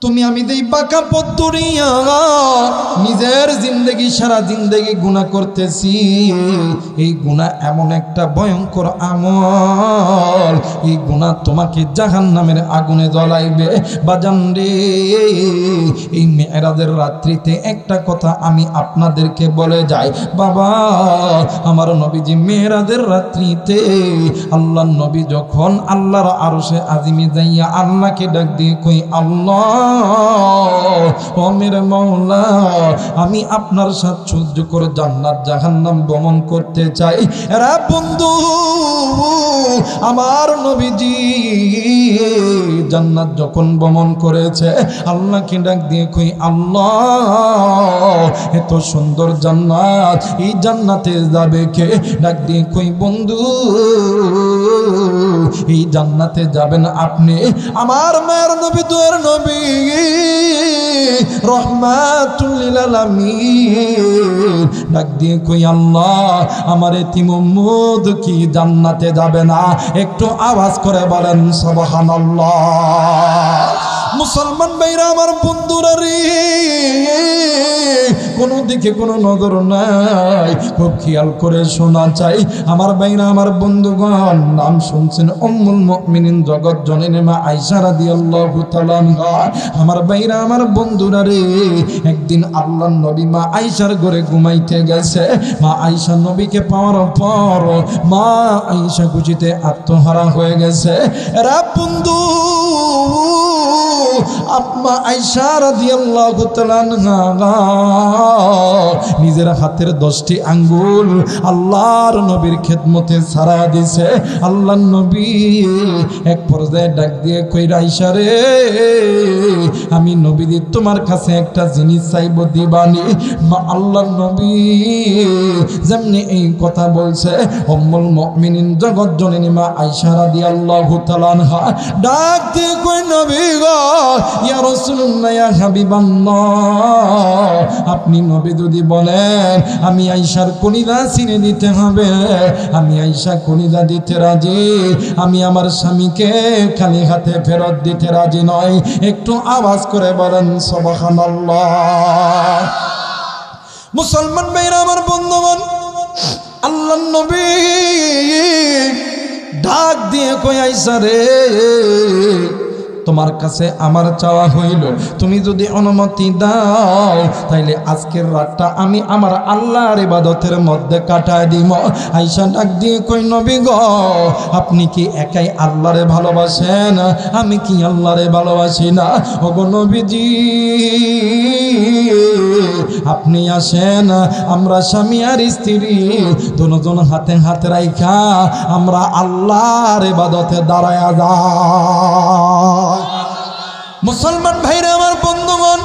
তুমি আমি দেই বাঁকা পথ ধরিয়া নিজের জিন্দগি সারা জিন্দগি গুনাহ করতেছি। এই গুনাহ এমন একটা ভয়ঙ্কর আমল, এই গুনাহ তোমাকে জাহান্নামের আগুনে জ্বলাইবে। বাজান রে, এই মেরাজের রাত্রিতে একটা কথা আমি আপনাদেরকে বলে যাই বাবা, আমার নবীজি মেরাজের রাত্রিতে আল্লাহর নবী যখন আল্লাহর আরশে আজিমে যাইয়া আল্লাহকে ডাক দিয়ে কই, আল্লাহ ও মেরে মাওলা, আমি আপনার সাথে সহ্য করে জান্নাত জাহান্নাম ভ্রমণ করতে চাই। এরা বন্ধু, আমার নবীজি জান্নাত যখন ভ্রমণ করেছে আল্লাহকে ডাক দিয়ে কই, আল্লাহ এত সুন্দর জান্নাত, এই জান্নাতে যাবে কে? ডাক দিয়ে কই, বন্ধু এই জান্নাতে যাবেন আপনি। আমার মায়ের নবী, তোর নবী রহমাতুল লিল আলামিন ডাক দিয়ে কই, আল্লাহ আমার এতিম উম্মত কি জান্নাতে যাবে না? একটু আওয়াজ করে বলেন সুবহানাল্লাহ। মুসলমান ভাইরা আমার, বন্ধুরা রে, কোনো দিকে কোনো নজর নাই, খুব খেয়াল করে শোনা চাই আমার ভাইরা আমার বন্ধুগণ। নাম শুনছেন উম্মুল মুমিনিন জগৎ জননী মা আয়েশা রাদিয়াল্লাহু তাআলা আনহা। আমার ভাইরা আমার বন্ধুরা রে, একদিন আল্লাহর নবী মা আয়েশার ঘরে ঘুমাইতে গেছে। মা আয়েশা নবীকে পাওয়ার পর মা আয়েশা খুশিতে আত্মহারা হয়ে গেছে। এরা বন্ধু, আম্মা আয়েশা রাদিয়াল্লাহু তাআলা আনহা নিজের হাতের 10টি আঙ্গুল আল্লাহর নবীর খেদমতে ছাড়া দিছে। আল্লাহর নবী এক পর্যায়ে ডাক দিয়ে কই, আয়েশা রে, আমি নবীজি তোমার কাছে একটা জিনিস চাইব, দিবানি? মা আল্লাহর নবী যেমনি এই কথা বলছে, উম্মুল মুমিনিন জগৎ জননী মা আয়েশা রাদিয়াল্লাহু তাআলা আনহা ডাক দিয়ে কই, নবী গো, ইয়া রাসূলুল্লাহ, ইয়া হাবিবাল্লাহ, আপনি নবী যদি বলেন আমি আয়েশার কলিজা ছিঁড়ে দিতে হবে, আমি আয়েশা কলিজা দিতে রাজি, আমি আমার স্বামীকে খালি হাতে ফেরত দিতে রাজি নয়। একটু আওয়াজ করে বলেন সুবহানাল্লাহ। মুসলমান ভাইরা আমার বন্ধুগণ, আল্লাহর নবী ডাক দিয়ে কই, আয়েশা রে, তোমার কাছে আমার চাওয়া হইল, তুমি যদি অনুমতি দাও তাইলে আজকের রাতটা আমি আমার আল্লাহর ইবাদতের মধ্যে কাটায় দিব। আয়েশা ডাক দিয়ে কই, নবী গো, আপনি কি একাই আল্লাহরে ভালোবাসেন? আমি কি আল্লাহরে ভালোবাসি না? ওগো নবীজি, আপনি আসেন, আমরা স্বামী আর স্ত্রী দুজন হাতে হাত রাইখা আমরা আল্লাহর ইবাদতে দাঁড়ায় যাই। মুসলমান ভাইরা আমার বন্ধুগণ,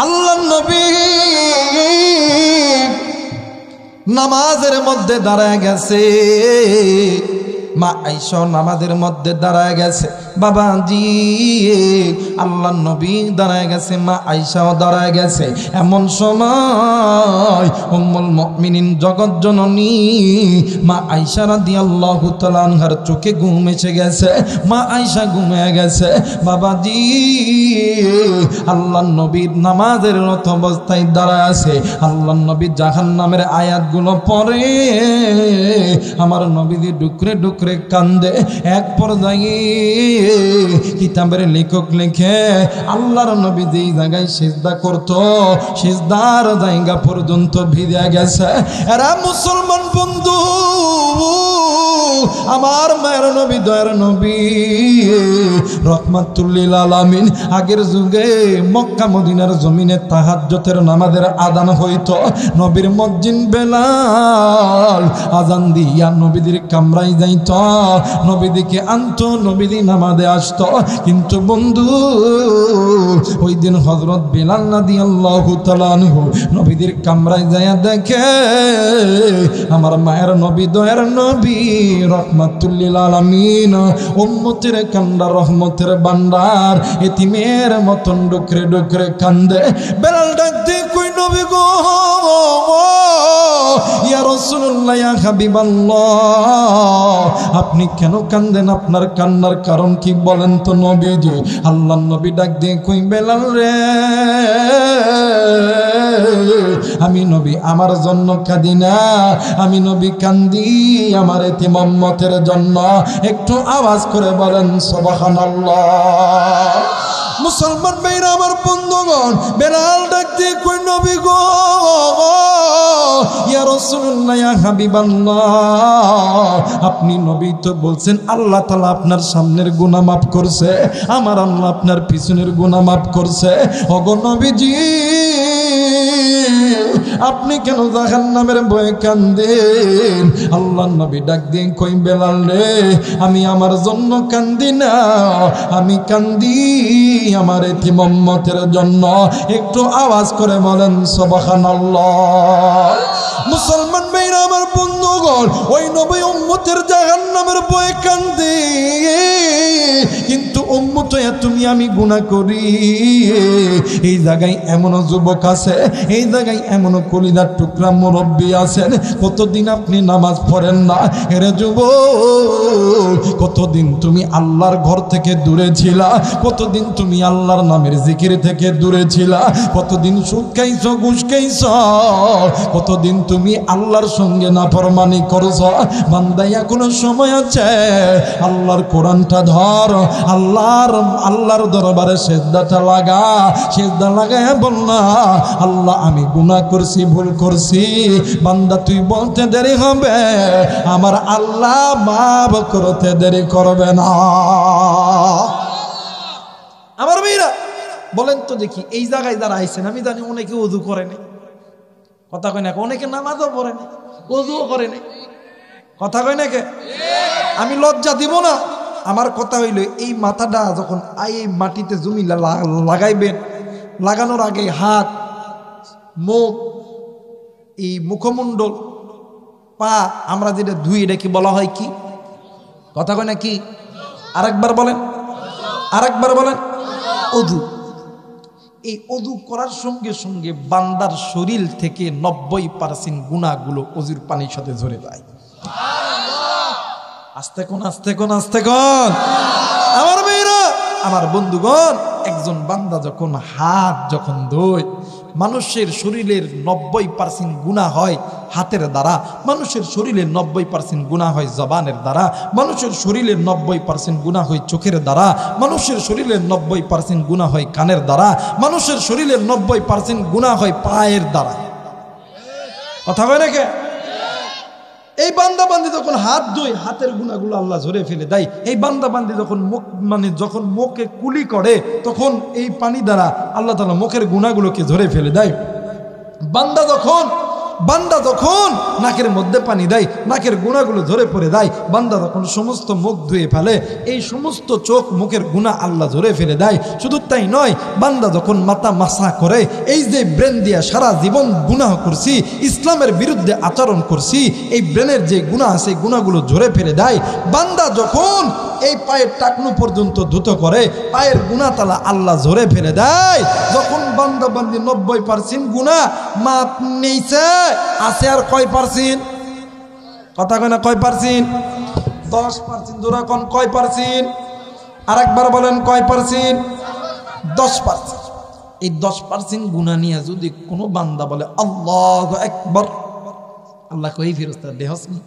আল্লাহর নবী নামাজের মধ্যে দাঁড়ায় গেছে। মা আয়েশা নামাজের মধ্যে দাঁড়ায় গেছে। বাবাজি, আল্লাহর নবী দাঁড়ায় গেছে, মা আয়েশাও দাঁড়ায় গেছে। এমন সময় উম্মুল মুমিনিন জগৎ জননী মা আয়েশা রাদিয়াল্লাহু তাআলা আনহার চোখে ঘুম এসে গেছে। মা আয়েশা ঘুমিয়ে গেছে। বাবাজি, আল্লাহর নবী নামাজের রত অবস্থায় দাঁড়ায় আছে। আল্লাহর নবী জাহান্নামের আয়াতগুলো পড়ে। আমার নবীজি ডুকরে ডুকরে কান্দে। এক পর্যায়ে কিতাবের লেখক লেখে, আল্লাহর নবী যেই জায়গায় সিজদা করতো সিজদার জায়গা পর্যন্ত ভিজে গেছে। এরা মুসলমান বন্ধু, আমার মায়ের নবী, দয়ার নবী রহমাতুল লিল আলামিন আগের যুগে মক্কা মদিনার জমিনে তাহাজ্জুদের নামাজের আযান হইতো। নবীর মুয়াজ্জিন বেলাল আযান দিয়া নবীদের কামরায় যাইত, নবীদিকে আনতো, নবীদি নামাজে আসতো। কিন্তু বন্ধু, ওই দিন হযরত বেলাল রাদিয়াল্লাহু তাআলা আনহু নবীদের কামরায় যায়া দেখে আমার মায়ের নবী, দয়ার নবী রহমাতুল লিল আলামিন উম্মতের কান্ডা রহমতের ভান্ডার এতিমের মতন ডুকরে ডুকরে কান্দে। বেলাল ডাক দিয়ে কই, নবী গো, ইয়া রাসূলুল্লাহ, ইয়া হাবিবাল্লাহ, আপনি কেন কান্দেন? আপনার কান্নার কারণ কি বলেন তো নবীজি? আল্লাহর নবী ডাক দিয়ে কই বেলাল রে, আমি নবী আমার জন্য কাঁদি না, আমি নবী কান্দি আমার এতিম উম্মতের জন্য। একটু আওয়াজ করে বলেন সুবহানাল্লাহ। মুসলমান ভাইরা আমার বন্ধুগণ, বেলাল ডাক দিয়ে কই নবী গো, ইয়া রাসূলুল্লাহ, ইয়া হাবিবাল্লাহ, আপনি নবী তো বলছেন আল্লাহ তাআলা আপনার সামনের গুনাহ মাফ করছে, আমার আল্লাহ আপনার পিছনের গুনাহ মাফ করছে। ওগো নবীজি, আপনি কেন জাহান্নামের ভয়ে কান্দেন? আল্লাহর নবী ডাক দিয়ে কই বেলাল রে, আমি আমার জন্য কান্দি না, আমি কান্দি আমার এতিম উম্মতের জন্য। একটু আওয়াজ করে বলেন সুবহানাল্লাহ। মুসলমান ভাইরা আমার বন্ধুগণ, ওই নবী উম্মতের জাহান্নামের ভয়ে কান্দে, কিন্তু উম্মত তুমি আমি গুনাহ করি। এই জায়গায় এমন যুবক আছে, এই জায়গায় এমন কলিজার টুকরা মুরব্বী আছেন, কতদিন আপনি নামাজ পড়েন না। এরে যুবক, কতদিন তুমি আল্লাহর ঘর থেকে দূরে ছিলা, কতদিন তুমি আল্লাহর নামের জিকির থেকে দূরে ছিলা, কতদিন সুদ খাইছ, ঘুষ খাইছ, কতদিন তুমি আল্লাহর সঙ্গে নাফরমানি করছ। বান্দা এখনো সময় আছে, আল্লাহর কোরআনটা ধর, আল্লাহর দরবারে সিজদাটা লাগা, সিজদা লাগায় বল না, আল্লাহ আমি গুনাহ করছি, ভুল করছি। বান্দা তুই বলতে দেরি হবে, আমার আল্লাহ মাফ করতে দেরি করবে না। আমার মেয়েরা বলেন তো দেখি, এই জায়গায় যারা আইছেন, আমি জানি অনেকে ওযু করে না, কথা কয় না, অনেকে নামাজও পড়ে না, ওযুও করে না, কথা কয় না কে? আমি লজ্জা দিব না। আমার কথা হইল, এই মাথাটা যখন এই মাটিতে জমি লাগাইবেন, লাগানোর আগে হাত, মুখ, এই মুখমণ্ডল, পা, আমরা যেটা ধুই, এটা কি বলা হয়? কি কথা কয় না কি? আরেকবার বলেন, আরেকবার বলেন, ওযু। এই ওযু করার সঙ্গে সঙ্গে বান্দার শরীর থেকে 90% গুনাহগুলো ওযুর পানির সাথে ঝরে যায়। আস্তে কোন, আস্তে কোন, আস্তে কোন। আমার মেয়েরা, আমার বন্ধুগণ, একজন বান্দা যখন হাত যখন ধোয়, মানুষের শরীরের 90% গুনাহ হয় হাতের দ্বারা, মানুষের শরীরের 90% গুনাহ হয় জবানের দ্বারা, মানুষের শরীরের 90% গুনাহ হয় চোখের দ্বারা, মানুষের শরীরের 90% গুনাহ হয় কানের দ্বারা, মানুষের শরীরের 90% গুনাহ হয় পায়ের দ্বারা। কথা কয় নাকি? এই বান্দা বান্দি যখন হাত ধোয়, হাতের গুনাহগুলো আল্লাহ ঝরে ফেলে দেয়। এই বান্দা বান্দি যখন মুখ, মানে যখন মুখে কুলি করে, তখন এই পানি দ্বারা আল্লাহ তাআলা মুখের গুনাহগুলোকে ঝরে ফেলে দেয়। বান্দা যখন নাকের মধ্যে পানি দেয়, নাকের গুনাহগুলো ঝরে পড়ে দেয়। বান্দা যখন সমস্ত মুখ ধুয়ে ফেলে, এই সমস্ত চোখ মুখের গুনাহ আল্লাহ ঝরে ফেলে দেয়। শুধু তাই নয়, বান্দা যখন মাথা মাসা করে, এই যে ব্রেন দিয়া সারা জীবন গুনাহ করছি, ইসলামের বিরুদ্ধে আচরণ করছি, এই ব্রেনের যে গুনাহ আছে, গুনাহগুলো ঝরে ফেলে দেয়। বান্দা যখন এই পায়ের টাকনু পর্যন্ত ধুত করে, পায়ের গুনাহ তাআলা আল্লাহ ঝরে ফেলে দেয়। যখন বান্দা বান্দি 90% গুনাহ মাপ নেইছে, আছে আর কয় পার্সেন্ট? কথা কয় না, কয় পার্সেন্ট? 10%। জোরা কোন কয় পার্সেন্ট? আরেকবার বলেন, কয় পার্সেন্ট? 10%। এই 10% গুনাহ নিয়ে যদি কোনো বান্দা বলে আল্লাহু আকবার, আল্লাহ কই ফেরেশতা দেহসনি,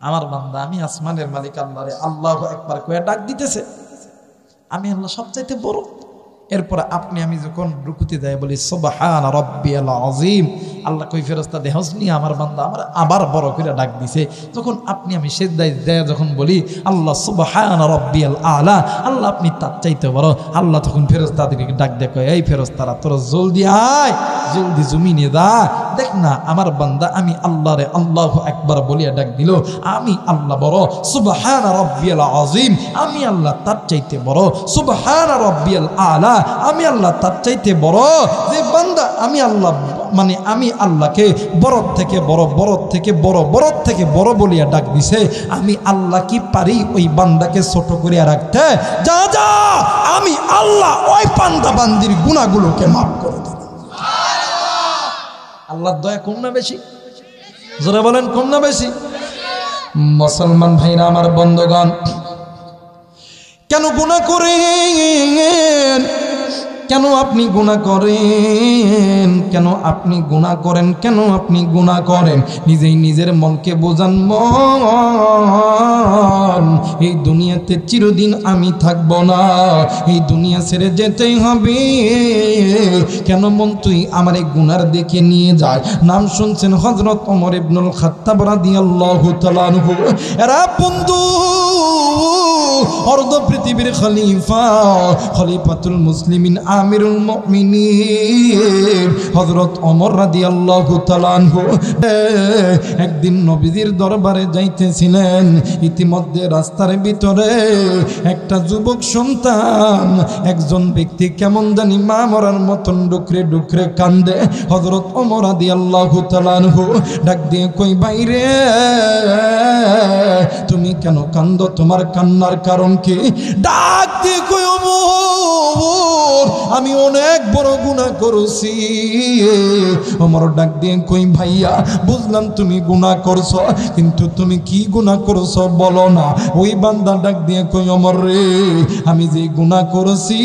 আমার বান্দা, আমি আসমানের মালিক আল্লাহরে আল্লাহু আকবার কয়ে ডাক দিতেছে, আমি আল্লাহ সবচাইতে বড়। এরপর আপনি আমি যখন রুকুতে যাই বলি সুবহান রাব্বিয়াল আযীম, আল্লাহ কই ফেরেশতা দেহসনি, আমার বান্দা আমার আবার বড় করে ডাক দিছে। যখন আপনি আমি সিজদায় যায় যখন বলি আল্লাহ সুবহান রাব্বিয়াল আলা, আল্লাহ আপনি তার চাইতে বড়, আল্লাহ তখন ফেরেশতাদেরকে ডাক দেয়, এই ফেরেশতারা তোরা জলদি আয়, জলদি জমিনে যা, দেখ না আমার বান্দা আমি আল্লাহরে আল্লাহু আকবার বলিয়া ডাক দিল, আমি আল্লাহ বড়, সুবহান রাব্বিয়াল আযীম, আমি আল্লাহ তার চাইতে বড়, সুবহান রাব্বিয়াল আলা, আমি আল্লাহ তার চাইতে বড়। যে বান্দা আমি আল্লাহ, মানে আমি আল্লাহকে বড় থেকে বড়, বড় থেকে বড়, বড় থেকে বড় বলিয়া ডাক দিছে, আমি আল্লাহ কি পারি ওই বান্দাকে ছোট করিয়া রাখতে? যা যা, আমি আল্লাহ ওই বান্দা বান্দির গুনাহগুলোকে মাফ করে দেব। আল্লাহর দয়া কম না বেশি? জোরে বলেন, কম না বেশি? মুসলমান ভাইরা আমার বন্ধুগণ, কেন গুনাহ করেন? কেন আপনি গুনাহ করেন? কেন আপনি গুনাহ করেন? কেন আপনি গুনাহ করেন? নিজেই নিজের মনকে বোঝান, মন এই দুনিয়াতে চিরদিন আমি থাকব না, এই দুনিয়া ছেড়ে যেতেই হবে। কেন মন তুই আমার এই গুনার দিকে নিয়ে যায়? নাম শুনছেন হযরত ওমর ইবনুল খাত্তাব রাদিয়াল্লাহু তাআলা আনহু। এরা বন্ধু অর্ধ পৃথিবীর খলিফা, খলিফাতুল মুসলিমিন, আমিরুল মুমিনিন হযরত ওমর রাদিয়াল্লাহু তাআলা আনহু একদিন নবীজির দরবারে যাইতেছিলেন। ইতিমধ্যে রাস্তার ভিতরে একটা যুবক সন্তান, একজন ব্যক্তি কেমন জানি মা মরার মতন ডুকরে ডুকরে কান্দে। হযরত ওমর রাদিয়াল্লাহু তাআলা আনহু ডাক দিয়ে কই, বাইরে তুমি কেন কান্দো? তোমার কান্নার কারণ কি? ডাক দিয়ে কই, ওমর আমি অনেক বড় গুনাহ করেছি। ওমর ডাক দিয়ে কই, ভাইয়া বুঝলাম তুমি গুনাহ করছো, কিন্তু তুমি কি গুনাহ করছো বলো না। ওই বান্দা ডাক দিয়ে কই, ওমর রে, আমি যে গুনাহ করেছি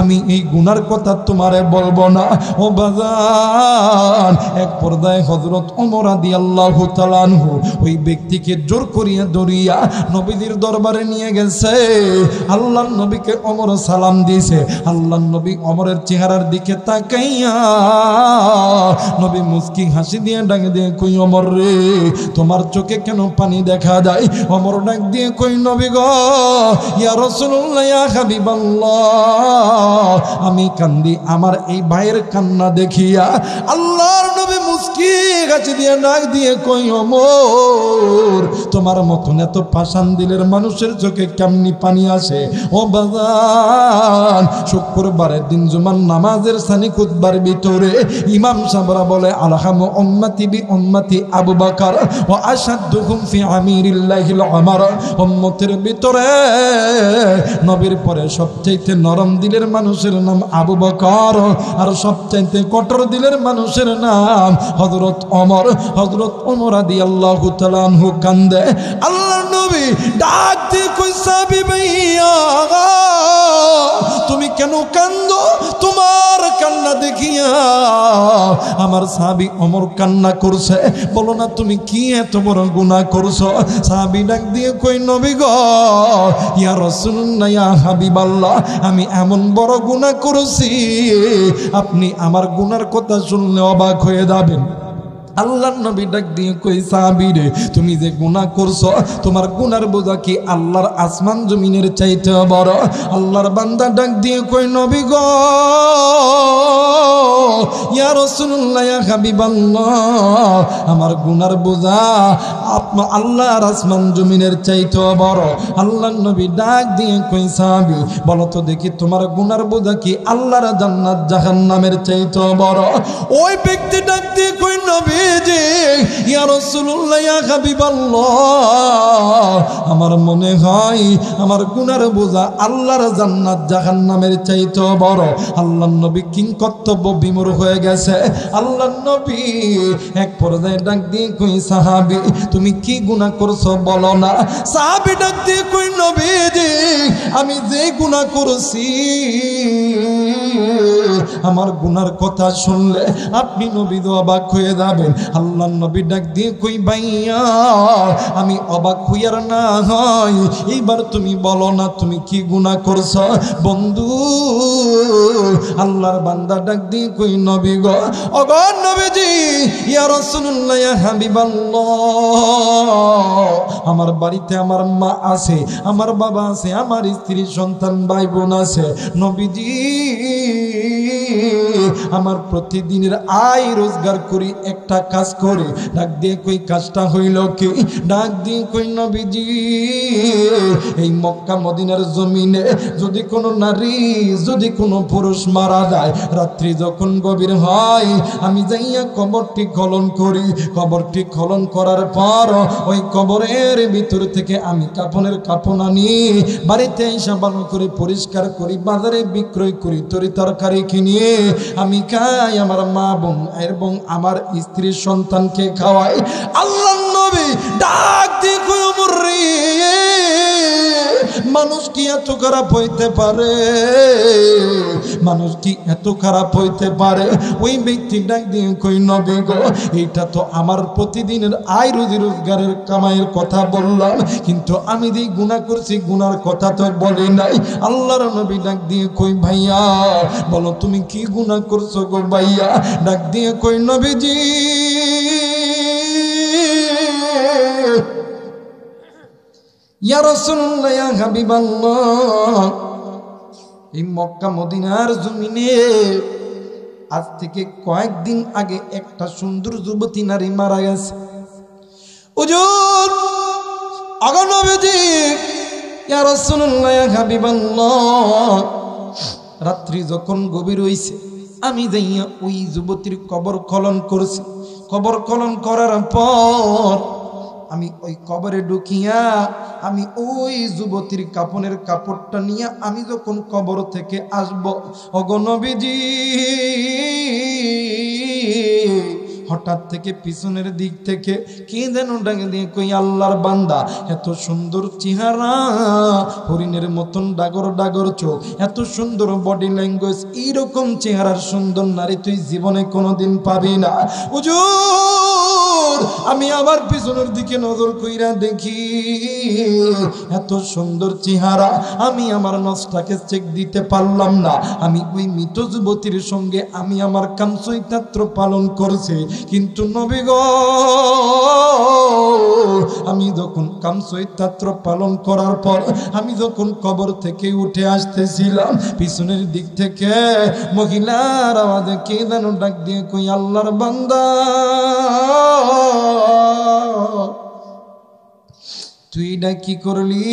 আমি এই গুনার কথা তোমারে বলবো না। ও বাজান, এক পর্দায় হযরত ওমর রাদিয়াল্লাহু তাআলা আনহু ওই ব্যক্তিকে জোর করিয়া ধরিয়া নবীজির দরবারে নিয়ে গেছে। আল্লাহর নবীকে ওমর সালাম দিয়েছে। আল্লাহর নবী ওমরের চেহারার দিকে তাকাইয়া নবী মুস্কি হাসি দিয়ে ডাক দিয়ে কই, ওমর রে, তোমার চোখে কেন পানি দেখা যায়? ওমর ডাক দিয়ে কই, নবী গো, ইয়া রাসূলুল্লাহ, ইয়া হাবিবাল্লাহ, আমি কান্দি আমার এই ভাইয়ের কান্না দেখিয়া। আল্লাহর নবী মুস্কি হাসি দিয়ে ডাক দিয়ে কই, ওমর তোমার মতন এত পাষাণ দিলের মানুষের চোখে কেমনি পানি আসে? ও বাজান, শুক্রবারের দিন জুমার নামাজের সানি খুতবার ভিতরে ইমাম সাহেবরা বলে, আলহামু উম্মতি বি উম্মতি আবু বকর ওয়া আশাদ্দুহুম ফি আমিরিল্লাহিল উমর। উম্মতের ভিতরে নবীর পরে সবচাইতে নরম দিলের মানুষের নাম আবু বকর, আর সবচাইতে কঠোর দিলের মানুষের নাম হযরত ওমর। হযরত ওমর রাদিয়াল্লাহু তাআলা আনহু কান্দে। আল্লাহর নবী ডাক দিয়ে কই, সাহাবী ভাইয়া তুমি কেন কান্দো? তোমার কান্না দেখিয়া আমার সাহাবী ওমর কান্না করছে। বলো না তুমি কি এত বড় গুনাহ করছো? সাহাবী ডাক দিয়ে কই, নবী গো, ইয়া রাসূলুল্লাহ, ইয়া হাবিবাল্লাহ, আমি এমন বড় গুনাহ করেছি আপনি আমার গুনার কথা শুনলে অবাক হয়ে যাবেন। আল্লাহর নবী ডাক দিয়ে কই, সাহাবী রে, তুমি যে গুনাহ করছো তোমার গুনার বোঝা কি আল্লাহর আসমান জমিনের চাইতে বড়? আল্লাহর বান্দা ডাক দিয়ে কই, নবী গো, ইয়া রাসূলুল্লাহ, ইয়া হাবিবাল্লাহ, আমার গুনার বোঝা আল্লাহর আসমান জমিনের চাইতে বড়। আল্লাহর নবী ডাক দিয়ে কই, সাহাবী বলো তো দেখি তোমার গুনার বোঝা কি আল্লাহর জান্নাত জাহান্নামের চাইতে বড়? ওই ব্যক্তি ডাক দিয়ে কই, নবী জি, ইয়া রাসূলুল্লাহ, ইয়া হাবিবাল্লাহ, আমার মনে হয় আমার গুনার বোঝা আল্লাহর জান্নাত জাহান্নামের চাইতে বড়। আল্লাহর নবী কিং কর্তব্য বিমূঢ় হয়ে গেছে। আল্লাহর নবী এক পর্যায়ে ডাক দিয়ে কই, সাহাবী তুমি কি গুনাহ করছো বলো না। সাহাবী ডাক দিয়ে কই, নবী জি, আমি যে গুনাহ করেছি আমার গুনার কথা শুনলে আপনি নবী অবাক হয়ে যাবেন। আল্লাহর নবী ডাক দিয়ে কই, ভাইয়া আমি অবাক হইয়ার না হয় এইবার তুমি বলো না তুমি কি গুনাহ করছো? বন্ধু আল্লাহর বান্দা ডাক দিয়ে কই, নবী গো, ওগো নবীজি, ইয়া রাসূলুল্লাহ, ইয়া হাবিবাল্লাহ, আমার বাড়িতে আমার মা আছে, আমার বাবা আছে, আমার স্ত্রী সন্তান ভাই বোন আছে। নবীজি আমার প্রতিদিনের আয় রোজগার করি, একটা কাজ করে। ডাক দিয়ে কই, কাজটা হইল কি? ডাক দিয়ে কই, নবীজি এই মক্কা মদিনার জমিনে যদি কোনো নারী, যদি কোনো পুরুষ মারা যায়, রাত্রি যখন গভীর হয় আমি যাইয়া কবরটি খনন করি। কবরটি খনন করার পর ওই কবরের ভিতর থেকে আমি কাফনের কাফন আনি, বাড়িতে এসে ভালো করে পরিষ্কার করি, বাজারে বিক্রয় করি, তরি তরকারি কিনিয়ে আমি খাই, আমার মা বোন এবং আমার স্ত্রীর সন্তানকে খাওয়াই। আল্লাহর নবী ডাক দিয়ে কই, ওমর রে, মানুষ কি এত খারাপ হইতে পারে? মানুষ কি এত খারাপ হইতে পারে? ওই ব্যক্তি ডাক দিয়ে কই নবী গো, এইটা তো আমার প্রতিদিনের আয় রুজি রোজগারের কামাইয়ের কথা বললাম, কিন্তু আমি যে গুনাহ করছি গুনার কথা তো বলি নাই। আল্লাহর নবী ডাক দিয়ে কই ভাইয়া বলো তুমি কি গুনাহ করছো গো ভাইয়া? ডাক দিয়ে কই নবীজি ইয়া রাসূলুল্লাহ ইয়া হাবিবাল্লাহ, এই মক্কা মদিনার জমিনে আজ থেকে কয়েকদিন আগে একটা সুন্দর যুবতী নারী মারা গেছে। হুজুর আগো নবীজি ইয়া রাসূলুল্লাহ ইয়া হাবিবাল্লাহ, রাত্রি যখন গভীর হইছে আমি যাইয়া ওই যুবতীর কবর খনন করছি। কবর খনন করার পর আমি ওই কবরে ঢুকিয়া আমি ওই যুবতীর কাপনের কাপড়টা নিয়ে আমি যখন কবর থেকে আসব, ওগো নবীজি হঠাৎ থেকে পিছনের দিক থেকে কি যেন ডাকে দিয়ে কই আল্লাহর বান্দা, এত সুন্দর চেহারা, হরিণের মতন ডাগর ডাগর চোখ, এত সুন্দর বডি ল্যাঙ্গুয়েজ, এইরকম চেহারার সুন্দর নারী তুই জীবনে কোনোদিন পাবি না। হুজুর আমি আবার পিছনের দিকে নজর কইরা দেখি এত সুন্দর চেহারা, আমি আমার নজটাকে চেক দিতে পারলাম না। আমি ওই মৃত যুবতীর সঙ্গে আমি আমার কামচৈতাত্র পালন করছি, কিন্তু নবী গো আমি যখন কামচৈতাত্র পালন করার পর আমি যখন কবর থেকে উঠে আসতেছিলাম, পিছনের দিক থেকে মহিলার আওয়াজে কে যেন ডাক দিয়ে কই আল্লাহর বান্দা তুই এটা কি করলি?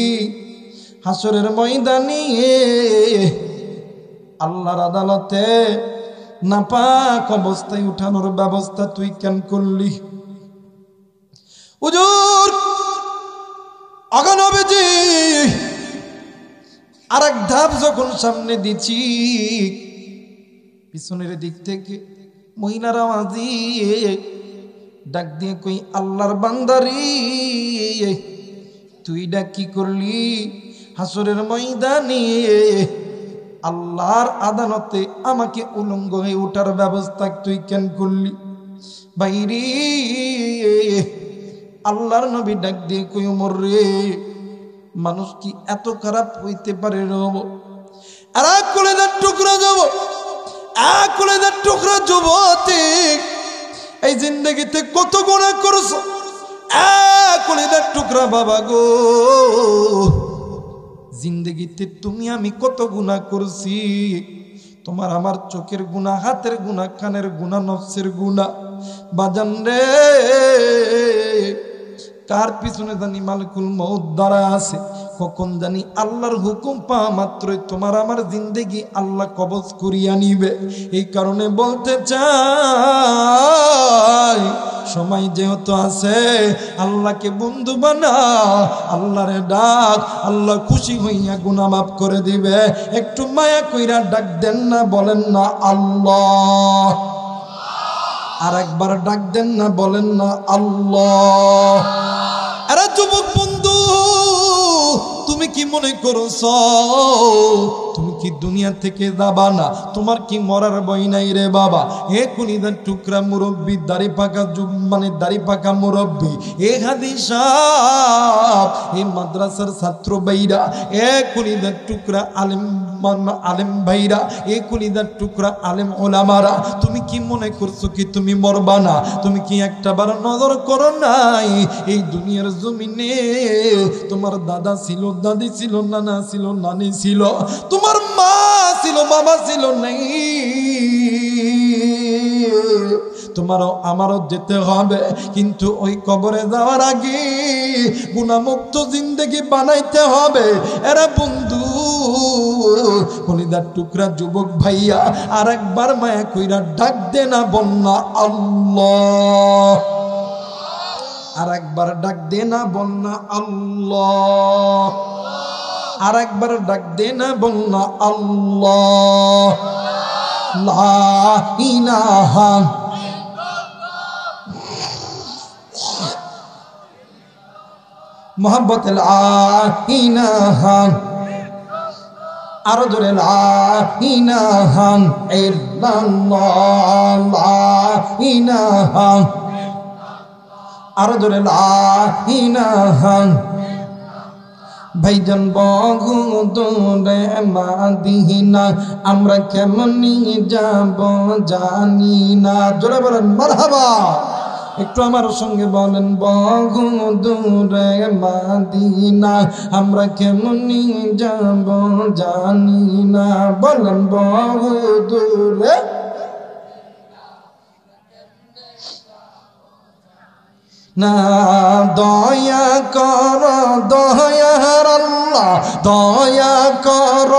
হাসরের ময়দানে আল্লাহর আদালতে নাপাক অবস্থায় উঠানোর ব্যবস্থা তুই কেন করলি? হুজুর আগো নবীজি আরেক ধাপ যখন সামনে দিচ্ছি, পিছনের দিক থেকে মহিলার আওয়াজে ডাক দিয়ে কই আল্লাহর বান্দারি তুই এটা কি করলি? হাসরের ময়দানে আল্লাহর আদালতে আমাকে উলঙ্গ হয়ে ওঠার ব্যবস্থা তুই কেন করলি? বাইরে আল্লাহর নবী ডাক দিয়ে কই ওমর রে, মানুষ কি এত খারাপ হইতে পারে রব? আর কলেজার টুকরা যাব, কলেজার টুকরা যুবতী, এই জিন্দগিতে কত গুনাহ করছো, কলেজার টুকরা বাবা গো, জিন্দগিতে তুমি আমি কত গুনাহ করছি। তোমার আমার চোখের গুনাহ, হাতের গুনাহ, কানের গুনাহ, নফসের গুনাহ। বাজান রে কার পিছনে জানি মালিকুল মউত দ্বারা আছে, কখন জানি আল্লাহর হুকুম পাওয়া মাত্রই তোমার আমার জিন্দেগি আল্লাহ কবজ করিয়া নিবে। এই কারণে বলতে চাই সময় যেহেতু আছে আল্লাহকে বন্ধু বানা, আল্লাহরে ডাক, আল্লাহ খুশি হইয়া গুনাহ মাফ করে দিবে। একটু মায়া কইরা ডাক দেন না, বলেন না আল্লাহ। আর একবার ডাক দেন না, বলেন না আল্লাহ। আরে যুবক বন্ধু তুমি কি মনে করছো তুমি কি দুনিয়া থেকে যাবা না? তোমার কি মরার বই নাই রে বাবা? হে কলিজার টুকরা মুরব্বী, দাড়ি পাকা মানে দাড়ি পাকা মুরব্বী, এ হাদিস সাহেব, এই মাদ্রাসার ছাত্র ভাইরা, এ কলিজার টুকরা আলেম ভাইরা, এ কলিজার টুকরা আলেম ওলামারা, তুমি কি মনে করছো কি তুমি মরবা না? তুমি কি একটা বার নজর করো নাই এই দুনিয়ার জমিনে তোমার দাদা ছিল, দাদি ছিল, নানা ছিল, নানি ছিল, তোমার মা ছিল, বাবা ছিল, নাই? তোমারও আমারও যেতে হবে, কিন্তু ওই কবরে যাওয়ার আগে গুনাহমুক্ত জিন্দেগি বানাইতে হবে। এরা বন্ধু কলিজার টুকরা যুবক ভাইয়া আর একবার মায়া কইরা ডাক দে না, বন্যা আল্লাহ। আর একবার ডাক দে না, বন্যা আল্লাহ। আর একবার ডাক দে না, বন্যা আল্লাহ। লা ইলাহা মোহাব্বত লা ইলাহা, আরো জোরে লা ইলাহা ইল্লাল্লাহ, লা ইলাহা, আরো জোরে লা ইলাহা। ভাইজান বহু দূরে মাদিনা, আমরা কেমনি যাব জানি না। জোরে বলেন মারহাবা। একটু আমার সঙ্গে বলেন, বহু দূরে মাদিনা, আমরা কেমনি যাব জানি না। বলেন বহু দূরে, না দয়া কর দয়ার আল্লাহ, দয়া কর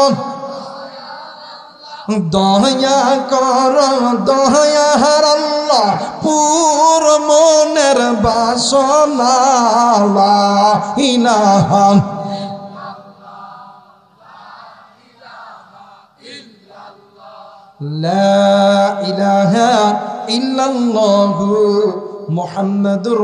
দয়া কর দয়ার আল্লাহ, পুর মনের বাসনা লা ইলাহা, লা ইলাহা ইল্লাল্লাহু মুহাম্মাদুর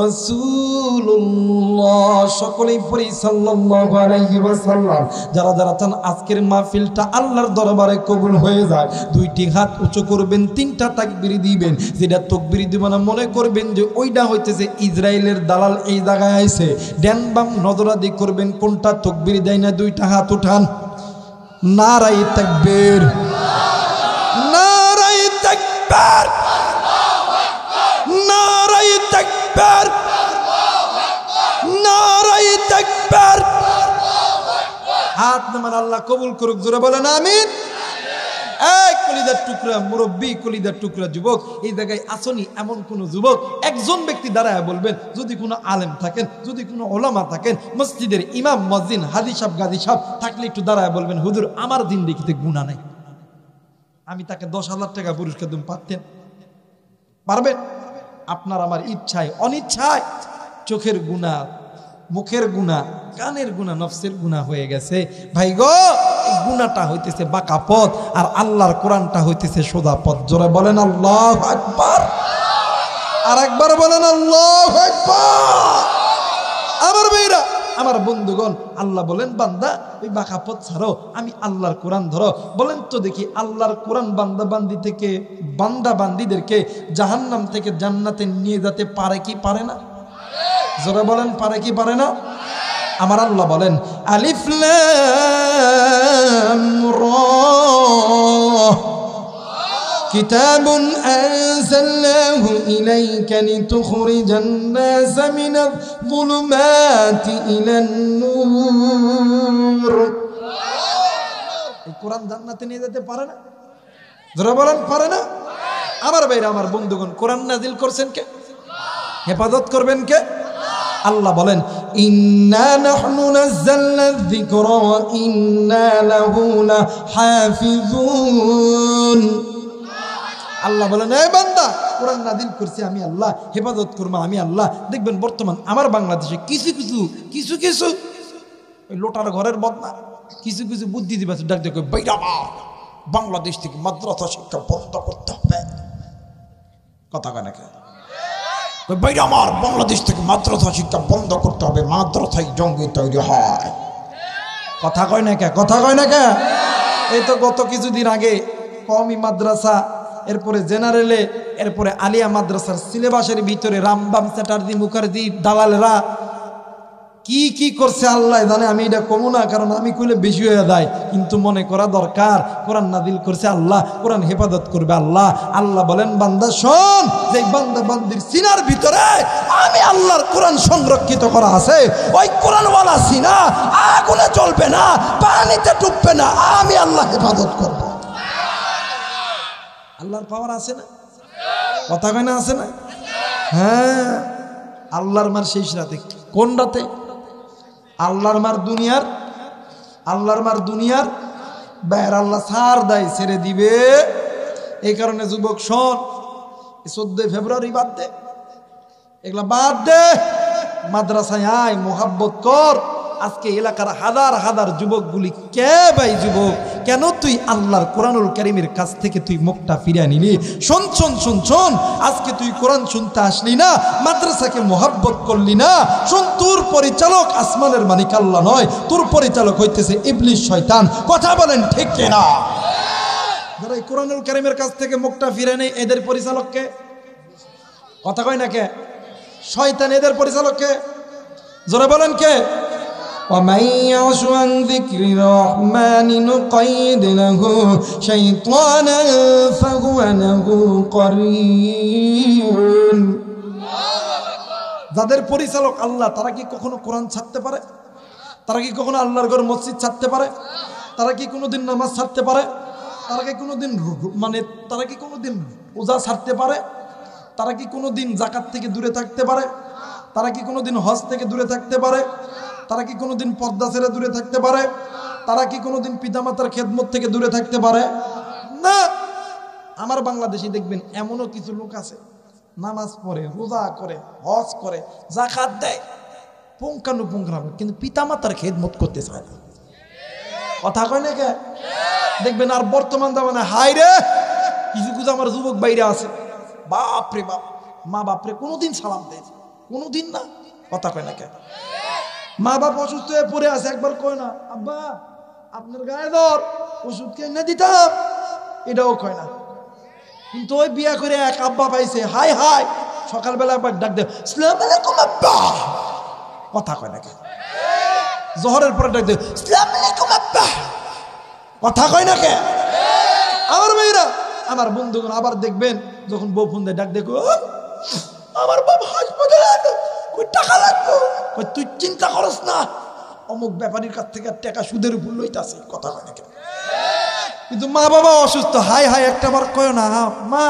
রাসূলুল্লাহ। সকলেই পড়ি সাল্লাল্লাহু আলাইহি ওয়াসাল্লাম। যারা যারা চান আজকের মাহফিলটা আল্লাহর দরবারে কবুল হয়ে যায়, দুইটি হাত উঁচু করবেন, তিনটা তাকবীর দিবেন। যেটা তাকবীর দিব না মনে করবেন যে ওইটা হইতেছে ইসরায়েলের দালাল এই জায়গায় আইছে, ডান বাম নজরাদি করবেন কোনটা তাকবীর দেয় না। দুইটা হাত উঠান, নারায়ে তাকবীর, নারায়ে তাকবীর, নারায়ে তাকবীর, নারায়ে তাকবীর। হাত নামান, আল্লাহ কবুল করুক। জোরে বলেন আমিন। এই কলিদার টুকরা মুরব্বী, কলিদার টুকরা যুবক, এই জায়গায় আসনি এমন কোন যুবক একজন ব্যক্তি দাঁড়ায় বলবেন, যদি কোনো আলেম থাকেন, যদি কোনো ওলামা থাকেন, মসজিদের ইমাম মুয়াজ্জিন হাজি সাহেব গাজী সাহেব থাকলে একটু দাঁড়ায় বলবেন, হুজুর আমার জিন্দেগিতে গুনাহ নাই, আমি তাকে 10,000 টাকা পুরস্কার দিন, পারতেন? পারবেন? আপনার আমার ইচ্ছায় অনিচ্ছায় চোখের গুনাহ, মুখের গুনাহ, কানের গুনাহ, নফসের গুনাহ হয়ে গেছে। ভাই গো, এই গুনাহটা হইতেছে বাঁকা পথ, আর আল্লাহর কোরআনটা হইতেছে সোজা পথ। জোরে বলেন আল্লাহু আকবার। আর একবার বলেন আল্লাহু আকবার। আমার ভাইরা, আমার বন্ধুগণ, আল্লাহ বলেন বান্দা ওই বাঁকা পথ ছাড়ো, আমি আল্লাহর কোরআন ধরো। বলেন তো দেখি, আল্লাহর কোরআন বান্দা বান্দিদেরকে জাহান্নাম থেকে জান্নাতে নিয়ে যেতে পারে কি পারে না? জোরে বলেন, পারে কি পারে না? আমার আল্লাহ বলেন, আলিফ লাম রা, কিতাবুন আনজালনাহু ইলাইকা লিতুখরিজান নাস মিনাজ যুলুমাতি ইলান নূর। এই কোরআন জান্নাতে নিয়ে যেতে পারে না? যারা বলেন পারে না। আমার ভাইরা, আমার বন্ধুগণ, কোরআন নাজিল করছেন কে? হেফাজত করবেন কে? আল্লাহ বলেন, ইন্না নাহনু নাযালনা যিকরা ওয়া ইন্না লাহু লাহাফিজুন। আল্লাহ বলেন, এই বান্দা, কোরআন নাজিল করছি আমি আল্লাহ, হেফাজত করবো আমি আল্লাহ। দেখবেন বর্তমান আমার বাংলাদেশে কিছু কিছু ওই লোটার ঘরের বদনা কিছু কিছু বুদ্ধি দিবে, ডাক দেখো বাইরা বাংলাদেশ থেকে মাদ্রাসা শিক্ষা বন্ধ করতে হবে। কথা কয় না কে? বাইরে আমার বাংলাদেশ থেকে মাদ্রাসা শিক্ষা বন্ধ করতে হবে, মাদ্রাসায় জঙ্গি তৈরি হয়। কথা কয় না কে? কথা কয় না কে? এই তো গত কিছুদিন আগে কওমি মাদ্রাসা, এরপরে জেনারেলে, এরপরে আলিয়া মাদ্রাসার সিলেবাসের ভিতরে রামবাম চ্যাটার্জি মুখার্জি দালালেরা কি কি করছে আল্লাহ জানে। আমি এটা কমু না, কারণ আমি কইলে বেশি হয়ে যায়। কিন্তু মনে করা দরকার, কোরআন নাজিল করছে আল্লাহ, কোরআন হেফাজত করবে আল্লাহ। আল্লাহ বলেন, বান্দা শোন, যে বান্দা বান্দির সিনার ভিতরে আমি আল্লাহর কোরআন সংরক্ষিত করা আছে, ওই কোরআনওয়ালা সিনা আগুনে জ্বলবে না, পানিতে ডুববে না, আমি আল্লাহ হেফাজত করব। আল্লাহর পাওয়ার আছে না? কথা কয় না আছে না? হ্যাঁ, আল্লাহর মার শেষ রাতে। কোন রাতে? আল্লাহর মার দুনিয়ার বাইরে আল্লাহ ছাড় দেয়, ছেড়ে দিবে। এই কারণে যুবক শোন, 14 ফেব্রুয়ারি বাদ দে, এগুলা বাদ দে, মাদ্রাসায় আয়, মোহাব্বত কর, আজকে এলাকার হাজার হাজার যুবকগুলি কে ভাই যুবক, কেন তুই আল্লাহর কোরআনুল কারীমের কাছ থেকে তুই মুখটা ফিরিয়ে নিলি? শোন শোন শোন শোন, আজকে তুই কোরআন শুনতে আসলি না, মাদ্রাসাকে মোহাব্বত করলি না। শোন, তোর পরিচালক আসমানের মালিক আল্লাহ নয়, তোর পরিচালক হইতেছে ইবলিস শয়তান। কথা বলেন ঠিক কিনা? যারা এই কোরআনুল কারীমের কাছ থেকে মুখটা ফিরে নেই, এদের পরিচালককে কথা কয় না কে? শয়তান। এদের পরিচালককে জোরে বলেন কে? ومن يعش عن ذكر الرحمن نقيض له شيطانا فهو له قرين। যাদের পরিচালক আল্লাহ, তারা কি কখনো কোরআন ছাড়তে পারে? তারা কি কখনো আল্লাহর ঘর মসজিদ ছাড়তে পারে? তারা কি কোনোদিন নামাজ ছাড়তে পারে? তারা কি কোনোদিন তারা কি কোনোদিন রোজা ছাড়তে পারে? তারা কি কোনোদিন যাকাত থেকে দূরে থাকতে পারে? তারা কি কোনোদিন হজ থেকে দূরে থাকতে পারে? তারা কি কোনোদিন পর্দা ছেড়ে দূরে থাকতে পারে? তারা কি কোনোদিন পিতামাতার খেদমত থেকে দূরে থাকতে পারে? না। আমার বাংলাদেশে দেখবেন এমনও কিছু লোক আছে, নামাজ পড়ে, রোজা করে, হজ করে, যাকাত দেয়, পুঙ্খানুপুঙ্খাভাবে, কিন্তু পিতামাতার খেদমত করতে চায় না। কথা কয় না কে? দেখবেন আর বর্তমান জামানে হাই রে, কিছু কিছু আমার যুবক বাইরে আছে, বাপরে বাপ, মা বাপরে কোনোদিন সালাম দেয়, কোনোদিন না। কথা কয় না কে? মা বাপ অসুস্থ হয়ে পড়ে আছে, একবার কয় না আব্বা আপনার গায়ে দর ওষুধ কিনে দিতাম, এটাও কয় না। কিন্তু ওই বিয়া করে এক আব্বা পাইছে, হাই হাই, সকালবেলা একবার ডাক দেয় আসসালামু আলাইকুম আব্বা। কথা কয় না কে? জোহরের পরে ডাক দেয় আসসালামু আলাইকুম আব্বা। কথা কয় না কে? আমার মেয়েরা, আমার বন্ধুগণ, আবার দেখবেন যখন বউ ফোন দেয়, ডাক দেখো আমার বাপ হাসপাতালে, কই টাকা লাগবে, কই তুই চিন্তা করস না, অমুক ব্যাপারীর কাছ থেকে টাকা সুদের উপর লইতাছে। কথা কয় না কেন? কিন্তু মা বাবা অসুস্থ, হাই হাই একটা বার কয় না মা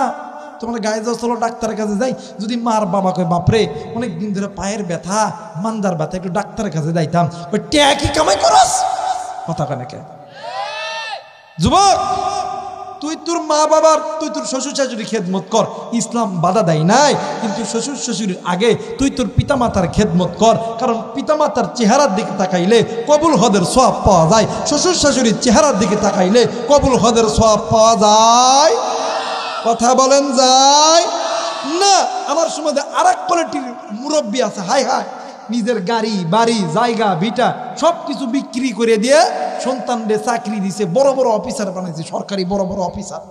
তোমার গায়ে যাও, চলো ডাক্তারের কাছে যাই। যদি মার বাবা কয় বাপরে অনেক দিন ধরে পায়ের ব্যথা, মান্দার ব্যথা, একটু ডাক্তারের কাছে যাইতাম, ওই টাকা কি কামাই করস? কথা কয় না কেন? যুবক, তুই তোর মা বাবার, তুই তোর শ্বশুর শাশুড়ি খেদমত কর, ইসলাম বাধা দেয় নাই। কিন্তু শ্বশুর শাশুড়ির আগে তুই তোর পিতামাতার খেদমত কর, কারণ পিতামাতার চেহারার দিকে তাকাইলে কবুল হদের সওয়াব পাওয়া যায়। শ্বশুর শাশুড়ির চেহারার দিকে তাকাইলে কবুল হদের সওয়াব পাওয়া যায়? কথা বলেন যায় না? আমার সমাজে আর এক কোয়ালিটির মুরব্বী আছে, হাই হাই, নিজের গাড়ি বাড়ি জায়গা ভিটা সব কিছু বিক্রি করে দিয়ে সন্তানদের চাকরি দিছে, বড় বড় অফিসার বানাইছে, সরকারি বড় বড় অফিসার।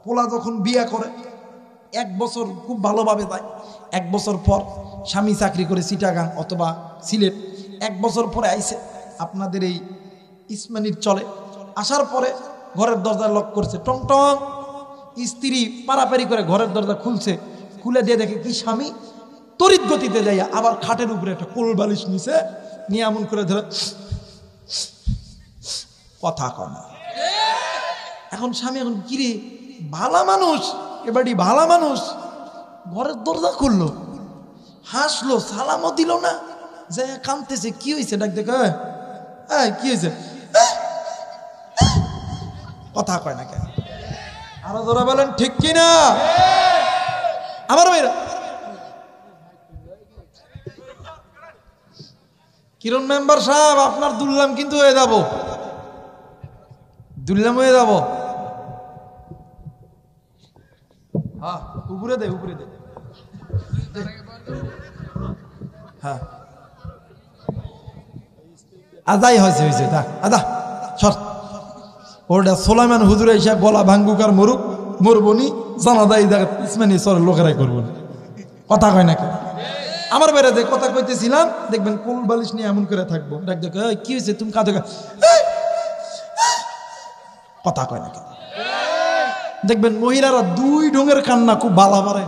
পোলা যখন বিয়ে করে 1 বছর খুব ভালোভাবে যায়, 1 বছর পর স্বামী চাকরি করে চিটাগাং অথবা সিলেট, 1 বছর পরে আইছে আপনাদের এই ইসমানির চলে, আসার পরে ঘরের দরজা লক করছে, টং টং, স্ত্রী পারাপারি করে ঘরের দরজা খুলছে, খুলে দিয়ে দেখে কি স্বামী তড়িৎ গতিতে যাইয়া আবার খাটের উপরে একটা কোল বালিশ নিছে, নিয়ে এমন করে ধরে কথা কয় না। এখন স্বামী এখন কিরে ভালা মানুষ, এবারই ভালা মানুষ, ঘরের দরজা খুললো, হাসলো, সালামও দিল না, যে কাঁদতেছে, কি হয়েছে? ডাক দেখে কি হয়েছে? কথা কয় না কেন? আরো ধরা বলেন ঠিক কিনা? আমার মেয়েরা, কিরণ মেম্বার সাহেব, আপনার দুললাম কিন্তু হয়ে যাব, দুললাম হয়ে যাব। হ্যাঁ উপরে দে, উপরে দে। হ্যাঁ আদাই হয়েছে, হয়েছে দা আদা সর। ওটা সোলাইমান হুজুর এসে গলা ভাঙ্গুকার মরুক মরবনি জানা দেয় দেখা ইসমানি সরের লোকেরাই করবেন। কথা কয় নাকি? আমার বেড়ে যে কথা কইতেছিলাম, দেখবেন কোল বালিশ নিয়ে এমন করে থাকবো, ডাক দেখো কি হয়েছে তুমি কাঁদো, কথা কয় নাকি? দেখবেন মহিলারা 2 ঢঙের কান্না খুব ভালো পারে,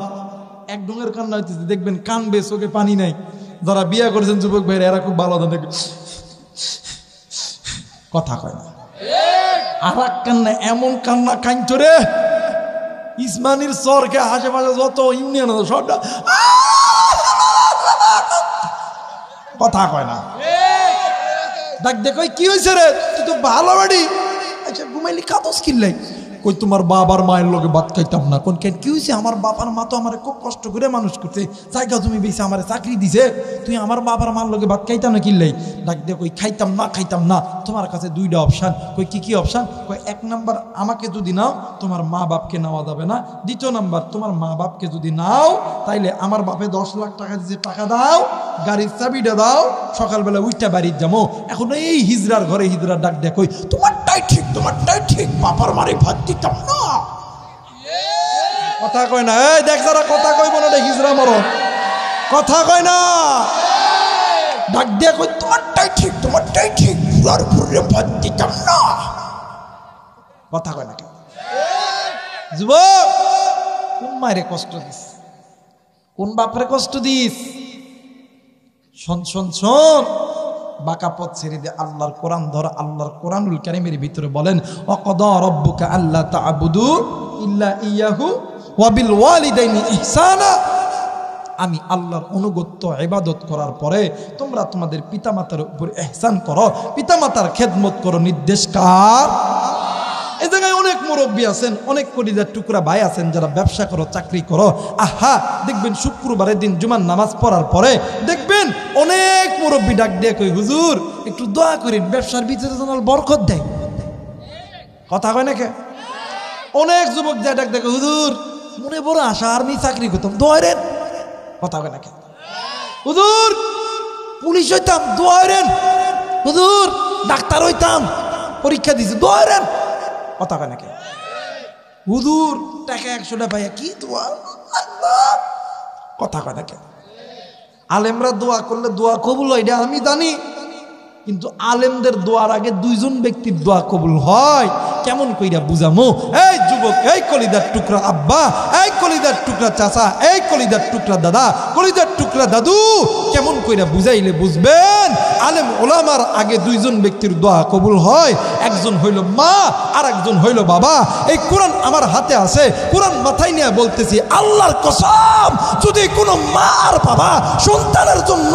1 ঢঙের কান্না হইতেছে, দেখবেন কানবে চোখে পানি নাই। যারা বিয়ে করেছেন যুবক ভাইরা, এরা খুব ভালো দেখবেন কথা কয় না। আর এক কান্না, এমন কান্না কাঁদতো রে, ইসমানির চরকে আশেপাশে যত ইউনিয়ন আছে সবটা কথা কয় না। ডাক দেখো কি হয়েছে রে, তুই তো ভালো বাড়ি, আচ্ছা ঘুমাইলি কাতস কিনলাই, কই তোমার বাবার মায়ের লগে ভাত খাইতাম না। কোন কেন কি হয়েছে? আমার বাবার মা তো আমার খুব কষ্ট করে মানুষ করছে, জায়গা তুমি বেশি আমার চাকরি দিছে, তুই আমার বাবার মার লগে ভাত খাইতাম না কিনলেই? ডাক দিয়ে কই খাইতাম না। তোমার কাছে দুইটা অপশান। কই কি অপশান? কই এক নাম্বার আমাকে যদি নাও তোমার মা বাপকে নেওয়া যাবে না, দ্বিতীয় নাম্বার তোমার মা বাপকে যদি নাও তাইলে আমার বাপে 10 লাখ টাকা দিতে টাকা দাও, গাড়ির চাবিটা দাও, সকালবেলা উইটা বাড়ির যাবো। এখন এই হিজড়ার ঘরে হিজড়ার ডাক দেয় কই তোমারটাই ঠিক বাবার মারে ভাত দিতাম না। কথা কয় না, এই দেখ যারা কথা কইব না হিজড়া মরো, কথা কয় না, ডাক দিয়ে কই তোমারটাই ঠিক বুড়ার ঘুরে ভাত দিতাম না। কথা কয় না কেন? যুবক, কোন মায়েরে কষ্ট দিস, কোন বাপরে কষ্ট দিস? শোন বাঁকা পথ ছেড়ে দে, আল্লাহর কোরআন ধর। আল্লাহর কোরআনুল কারীমের ভিতরে বলেন ওয়াকাদা রাব্বুকা আল্লা তা'বুদু ইল্লা ইয়াহু ওয়া বিল ওয়ালিদাইনি ইহসানা। আমি আল্লাহর অনুগত্য ইবাদত করার পরে তোমরা তোমাদের পিতামাতার উপর ইহসান করো, পিতামাতার খেদমত করো। নির্দেশ কার? এই জায়গায় অনেক মুরব্বী আছেন, অনেক কলিজার টুকরা ভাই আছেন যারা ব্যবসা করো, চাকরি করো। আহা, দেখবেন শুক্রবারের দিন জুমার নামাজ পড়ার পরে দেখবেন অনেক মুরব্বী ডাক দিয়ে কই হুজুর একটু দোয়া করেন, ব্যবসার ভিতরে যেন বরকত দেয়। কথা কয় নাকি? অনেক যুবক যায় ডাক দেখে হুজুর মনে বড় আশা আর্মি চাকরি করতাম, দোয়ারেন। কথা কয় নাকি? হুজুর পুলিশ হইতাম, দোয়ারেন। হুজুর ডাক্তার হইতাম, পরীক্ষা দিয়েছি, দোয়ারেন। কথা কয় নাকি? হুজুর টাকা 100টা পাইয়া কি দোয়া। কথা কয় নাকি? আলেমরা দোয়া করলে দোয়া কবুল হয়, এটা আমি জানি, কিন্তু আলেমদের দোয়ার আগে 2জন ব্যক্তির দোয়া কবুল হয়। কেমন কইরা বুঝামো? এই যুবক, এই কলিদার টুকরা আব্বা, এই কলিদার টুকরা চাচা, এই কলিদার টুকরা দাদা, কলিদার টুকরা দাদু, কেমন কইরা বুঝাইলে বুঝবেন আলেম ওলামার আগে 2জন ব্যক্তির দোয়া কবুল হয়। একজন হইল মা আর একজন হইল বাবা। এই কোরআন আমার হাতে আছে, কোরআন মাথায় নিয়ে বলতেছি আল্লাহর কসম, যদি কোনো মা আর বাবা সন্তানের জন্য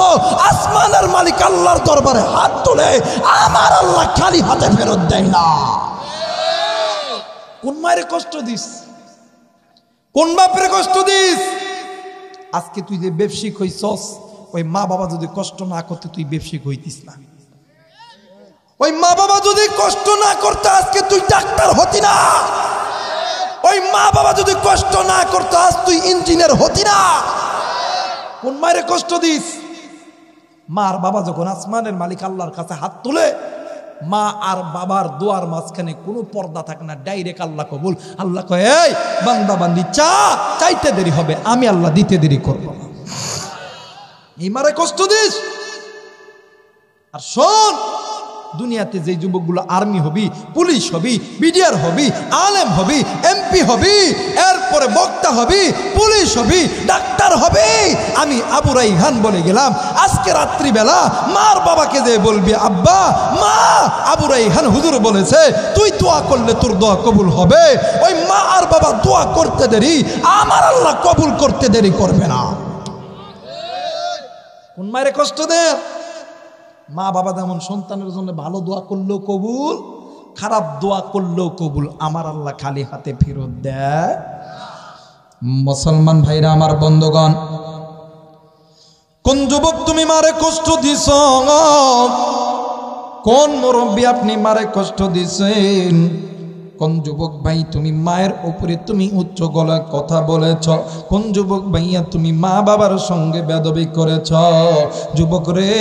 আসমানের মালিক আল্লাহর দরবারে হাত তোলে, আমার আল্লাহ খালি হাতে ফেরত দেয় না। কোন মায়ের কষ্ট দিস, কোন বাপের কষ্ট দিস? আজকে তুই যে ব্যবসায়িক হইছস, ওই মা বাবা যদি কষ্ট না করতে তুই ব্যবসায়িক হইতিস না। ওই মা বাবা যদি কষ্ট না করতে আজকে তুই ডাক্তার হতি না। ওই মা বাবা যদি কষ্ট না করতে আজ তুই ইঞ্জিনিয়ার হতি না। কোন মায়ের কষ্ট দিস? মা আর বাবা যখন আসমানের মালিক আল্লাহর কাছে হাত তোলে, মা আর বাবার দোয়ার মাঝখানে কোনো পর্দা থাকে না, ডাইরেক্ট আল্লাহ কবুল। আল্লাহ কয় এই বান্দা বান্দি চাইতে দেরি হবে, আমি আল্লাহ দিতে দেরি করব না। এই মারে কষ্ট দিস। আর শোন, দুনিয়াতে যে যুবকগুলো আর্মি হবি, পুলিশ হবি, বিডিআর হবি, আলেম হবি, এমপি হবি, এরপরে বক্তা হবি, পুলিশ হবি, ডাক্তার হবি, আমি আবু রাইহান বলে গেলাম আজকে রাত্রিবেলা মার বাবাকে যে বলবি আব্বা মা, আবু রাইহান হুজুর বলেছে তুই দোয়া করলে তোর দোয়া কবুল হবে। ওই মা আর বাবা দোয়া করতে দেরি, আমার আল্লাহ কবুল করতে দেরি করবে না। কোন মায়ের কষ্ট দেয়? মা বাবা যেমন সন্তানের জন্য ভালো দোয়া করলেও কবুল, খারাপ দোয়া করলেও কবুল, আমার আল্লাহ খালি হাতে ফেরত দেয়। মুসলমান ভাইরা আমার, বন্ধুগণ, কোন যুবক তুমি মারে কষ্ট দিছ? কোন মুরব্বী আপনি মারে কষ্ট দিছেন? কোন যুবক ভাই তুমি মায়ের উপরে তুমি উচ্চ গলায় কথা বলেছ? কোন যুবক ভাইয়া তুমি মা বাবার সঙ্গে বেয়াদবি করেছ? যুবক রে,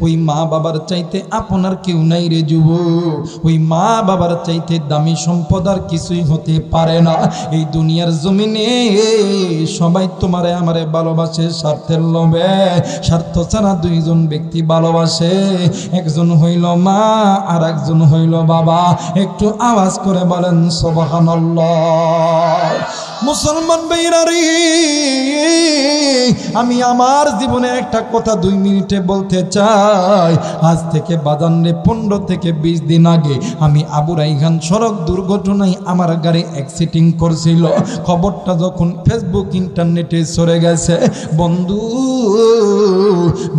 ওই মা বাবার চাইতে আপনার কেউ নাই রে যুবক। ওই মা বাবার চাইতে দামি সম্পদ আর কিছুই হতে পারে না। এই দুনিয়ার জমিনে সবাই তোমারে আমারে ভালোবাসে স্বার্থের লোভে। স্বার্থ ছাড়া 2জন ব্যক্তি ভালোবাসে, একজন হইল মা আর একজন হইল বাবা। একটু আওয়াজ করে বলেন সুবহানাল্লাহ। মুসলমান ভাইরা রে, আমি আমার জীবনে একটা কথা 2 মিনিটে বলতে চাই। আজ থেকে বাজান রে 15 থেকে 20 দিন আগে আমি আবু রাইহান সড়ক দুর্ঘটনায় আমার গাড়ি অ্যাক্সিডেন্ট করছিল। খবরটা যখন ফেসবুক ইন্টারনেটে ছড়ে গেছে, বন্ধু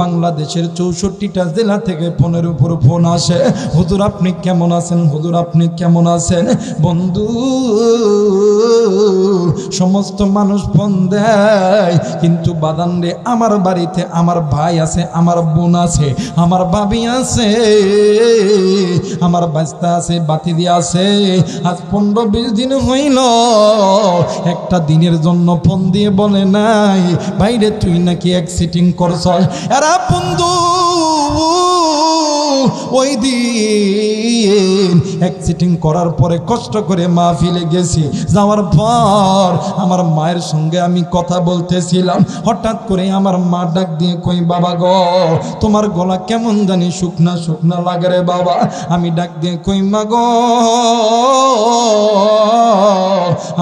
বাংলাদেশের 64টা জেলা থেকে ফোনের উপর ফোন আসে, হুজুর আপনি কেমন আছেন, হুজুর আপনি আপনি কেমন আছেন? বন্ধু, সমস্ত মানুষ ফোন দেয়, কিন্তু বাদান রে আমার বাড়িতে আমার ভাই আছে, আমার বোন আছে, আমার ভাবি আছে, আমার বাস্তা আছে, বাতিদি আছে। আজ 15-20 দিন হইল, একটা দিনের জন্য ফোন দিয়ে বলে নাই ভাইরে তুই নাকি অ্যাক্সিডেন্ট করছ। এরা বন্ধু ওই দিন অ্যাক্সিডেন্ট করার পরে কষ্ট করে মাহফিলে গেছি, যাওয়ার পর আমার মায়ের সঙ্গে আমি কথা বলতেছিলাম, হঠাৎ করে আমার মা ডাক দিয়ে কই বাবা গো তোমার গলা কেমন জানি শুকনা শুকনা লাগে রে বাবা। আমি ডাক দিয়ে কই মা গো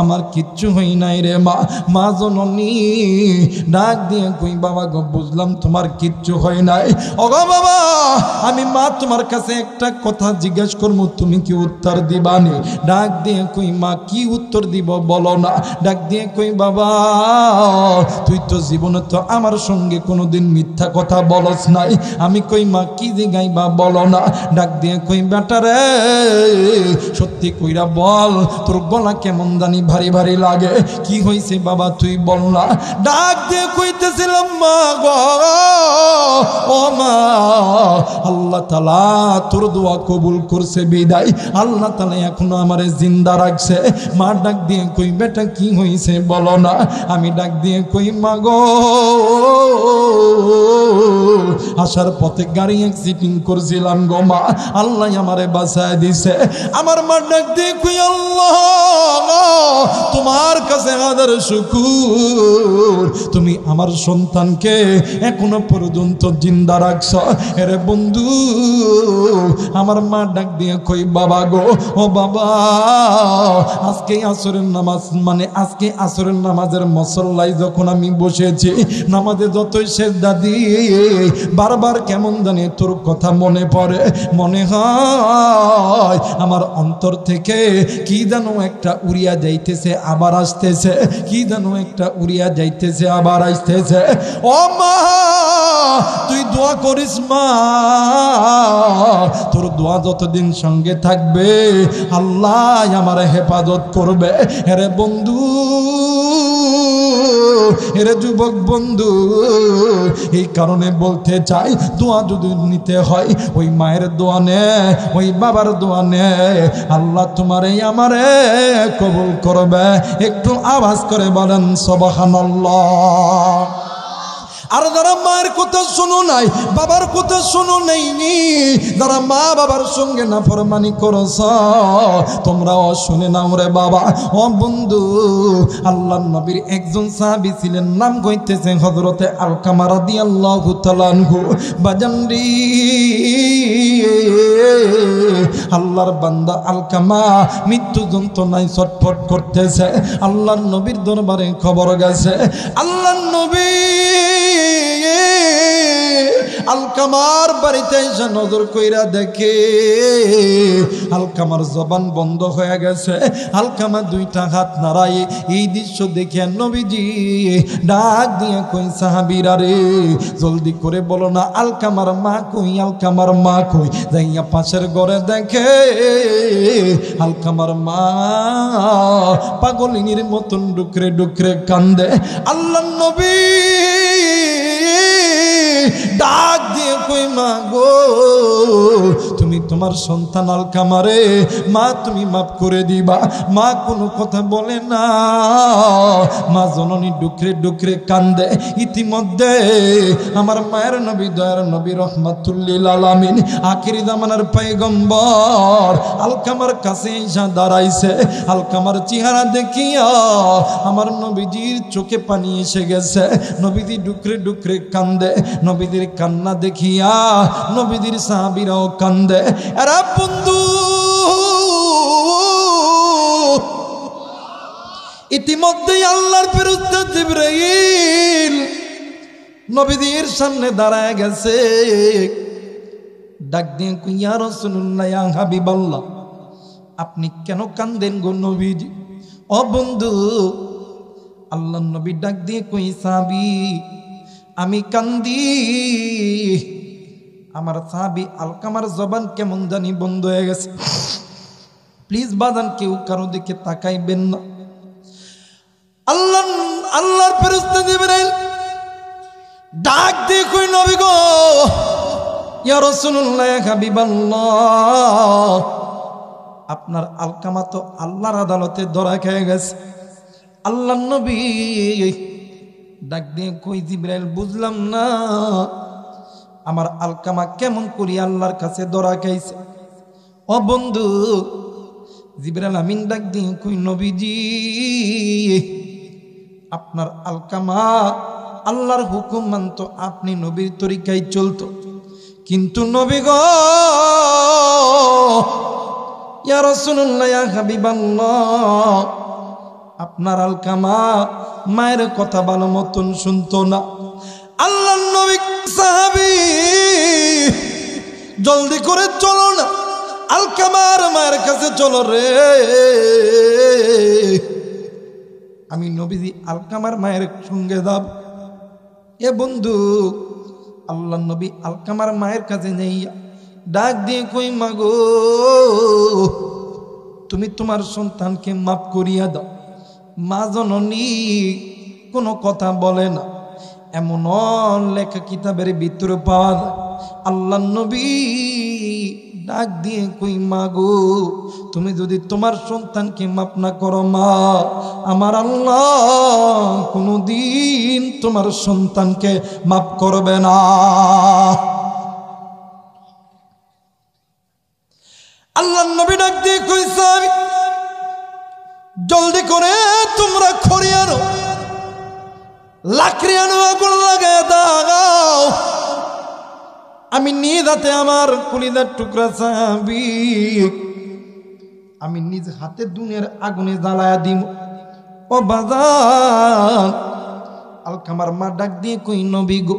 আমার কিচ্ছু হই নাই রে মা। মা জননী ডাক দিয়ে কই বাবা গো বুঝলাম তোমার কিচ্ছু হয় নাই। ওগো বাবা আমি মা তোমার কাছে একটা কথা জিজ্ঞেস করবো, তুমি কি উত্তর দিবানি? ডাক দিয়ে কই মা কি উত্তর দিব বলো না। ডাক দিয়ে কই বাবা তুই তো জীবনে তো আমার সঙ্গে কোনোদিন মিথ্যা কথা বলস নাই। আমি কই মা কি জিগাইবা বলো না। ডাক দিয়ে কই বেটা রে সত্যি কইরা বল তোর গলা কেমন জানি ভারী ভারী লাগে, কি হয়েছে বাবা তুই বল না। ডাক দিয়ে কইতেছিলাম মা গো ও মা আল্লাহ তাআলা তোর দোয়া কবুল করছে বিদায় আল্লাহ তাআলা এখনো আমারে জিন্দা রাখছে। মা ডাক দিয়ে কই বেটা কি হয়েছে বলো না। আমি ডাক দিয়ে কই মা গো আসার পথে গাড়ি অ্যাক্সিডেন্ট করছিলাম গো মা, আল্লাহ আমারে বাঁচায় দিছে। আমার মা ডাক দিয়ে কই আল্লাহ তোমার কাছে হাজার শুকর, তুমি আমার সন্তানকে এখনো পর্যন্ত জিন্দা রাখছ। এরে বন্ধু আমার মা ডাক দিয়ে কই বাবা গো ও বাবা আজকে আসরের নামাজ আজকে আসরের নামাজের মুসল্লায় যখন আমি বসেছি, নামাজে যতই সেজদা দিই বারবার কেমন জানি তোর কথা মনে পড়ে। মনে হয় আমার অন্তর থেকে কি যেন একটা উড়িয়া যাইতেছে আবার আসতেছে, কি যেন একটা উড়িয়া যাইতেছে আবার আসতেছে। ও মা তুই দোয়া করিস মা, তোর দোয়া যতদিন সঙ্গে থাকবে আল্লাহ আমার হেফাজত করবে। আরে বন্ধু এরে যুবক বন্ধু এই কারণে বলতে চাই দোয়া যদি নিতে হয় ওই মায়ের দোয়া নে, ওই বাবার দোয়া নে, আল্লাহ তোমারে আমারে কবুল করবে। একটু আওয়াজ করে বলেন সুবহানাল্লাহ। আর যারা মায়ের কথা শোনো নাই, বাবার কথা শোনো নাই, যারা মা বাবার সঙ্গে নাফরমানি করছ তোমরাও শুনে নাও রে বাবা। ও বন্ধু আল্লাহর নবীর একজন সাহাবী ছিলেন, নাম কইতেছে হযরতে আলকামা রাদিয়াল্লাহু তাআলা আনহু। বাজানরি আল্লাহর বান্দা আলকামা মৃত্যু যন্ত্রণায় ছটফট করতেছে। আল্লাহর নবীর দরবারে খবর গেছে। আল্লাহর নবী আলকামার বাড়িতে এসে নজর কইরা দেখে আলকামার জবান বন্ধ হয়ে গেছে। আলকামা দুইটা হাত নাড়ায়। এই দৃশ্য দেখে নবীজি ডাক দিয়ে কই সাহাবীরা রে জলদি করে বলো না আলকামার মা কই, আলকামার মা কই। যাইয়া পাশের ঘরে দেখে আলকামার মা পাগলিনীর মতন ডুকরে ডুকরে কান্দে। আল্লাহর নবী ডাক দিয়ে কই মা গো তুমি তোমার সন্তান আলকামারে মা তুমি মাফ করে দিবা। মা কোনো কথা বলে না, মা জননী ডুকরে ডুকরে কান্দে। ইতিমধ্যে আমার মায়ের নবী দয়ার নবী রহমাতুল্লিল আলামিন আখিরি জামানার পয়গম্বর আলকামার কাছে এসে দাঁড়াইছে। আলকামার চেহারা দেখিয়া আমার নবীজির চোখে পানি এসে গেছে। নবীজি ডুকরে ডুকরে কান্দে। নবীদের কান্না দেখিয়া নবীদের সাহাবীরাও কান্দে। এরা বন্ধু ইতিমধ্যে আল্লাহর ফেরেশতা জিবরাইল নবীদের সামনে দাঁড়ায় গেছে। ডাক দিয়ে কই ইয়া রাসূলুল্লাহ ইয়া হাবিবাল্লাহ আপনি কেন কান্দেন গো নবীজি? ও বন্ধু আল্লাহর নবী ডাক দিয়ে কই সাহাবী আমি কান্দি, আমার সাহাবী আলকামার জবান কেমন জানি বন্ধ হয়ে গেছে। প্লিজ বাদান কেউ কারো দিকে তাকাইবেন না। আল্লাহর ফেরেশতা জিবরাইল ডাক দিয়ে কই নবী গো, ইয়া রাসূলুল্লাহ, ইয়া হাবিবাল্লাহ, আপনার আলকামা তো আল্লাহর আদালতে ধরা খেয়ে গেছে। আল্লাহর নবী ডাক দিয়ে কই জিবরাইল, বুঝলাম না আমার আলকামা কেমন করি আল্লাহর কাছে ধরা খাইছে। ও বন্ধু, জিবরাইল আমিন ডাক দিয়ে কই নবীজি, আপনার আলকামা আল্লাহর হুকুম মানত, আপনি নবীর তরিকায় চলতো, কিন্তু নবী গো, ইয়া রাসূলুল্লাহ, ইয়া হাবিবাল্লাহ, আপনার আলকামা মায়ের কথা ভালো মতন শুনতো না। আল্লাহর নবী, সাহাবী, জলদি করে চলো না, আলকামার মায়ের কাছে চলো রে। আমি নবীজি আলকামার মায়ের সঙ্গে যাব। এ বন্ধু, আল্লাহ নবী আলকামার মায়ের কাছে নেই, ডাক দিয়ে কই মাগো, তুমি তোমার সন্তানকে মাফ করিয়া দাও। মা জননী কোনো কথা বলে না, এমন লেখা কিতাবের ভিতরে পাওয়া যায়। আল্লাহ নবী ডাক দিয়ে কই মাগো, তুমি যদি তোমার সন্তানকে মাফ না করো মা, আমার আল্লাহ কোনদিন তোমার সন্তানকে মাফ করবে না। আল্লাহ নবী ডাক দিয়ে কই সাহাবী, জলদি করে তোমরা খড়ি আনো, লাকড়ি আনো, আগুন লাগায় দাও। আমি নিজ হাতে আমার কলিজার টুকরা সাহাবী, আমি নিজ হাতে দুনিয়ার আগুনে জ্বালায়া দিব। ও বাজার, আলকামার মা ডাক দিয়ে কই নবী গো,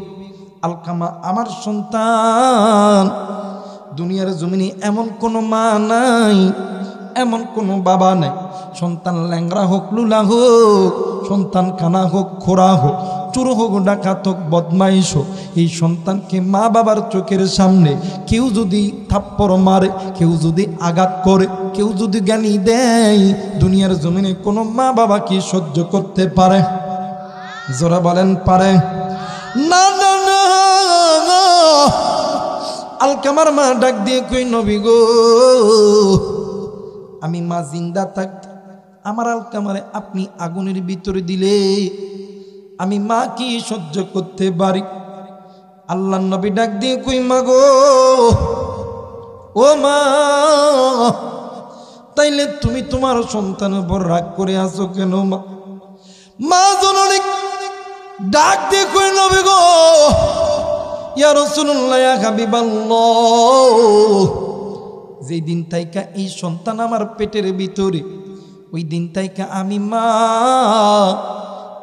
আলকামা আমার সন্তান, দুনিয়ার জমিনে এমন কোনো মা নাই, এমন কোনো বাবা নাই, সন্তান ল্যাংরা হোক লুলা হোক, সন্তান কানা হোক খোরা হোক, চোর হোক ডাকাত হোক বদমাইশ হোক, এই সন্তানকে মা বাবার চোখের সামনে কেউ যদি থাপ্পড় মারে, কেউ যদি আঘাত করে, কেউ যদি জ্ঞানী দেয়, দুনিয়ার জমিনে কোনো মা বাবা কি সহ্য করতে পারে? জোরা বলেন পারে? না না না। আলকামার মা ডাক দিয়ে কই নবী গো, আমি মা জিন্দা থাকতে আমার আলকামারে আপনি আগুনের ভিতরে দিলে আমি মা কি সহ্য করতে পারি? আল্লাহ নবী ডাক দিয়ে কই মা গো, ও মা, তাইলে তুমি তোমার সন্তানের উপর রাগ করে আছো কেন মা? মা জননী ডাক দিয়ে কই নবী গো, ইয়া রাসূলুল্লাহ, ইয়া হাবিবাল্লাহ, যেই দিন তাইকা এই সন্তান আমার পেটের ভিতরে, ওই দিন তাইকা আমি মা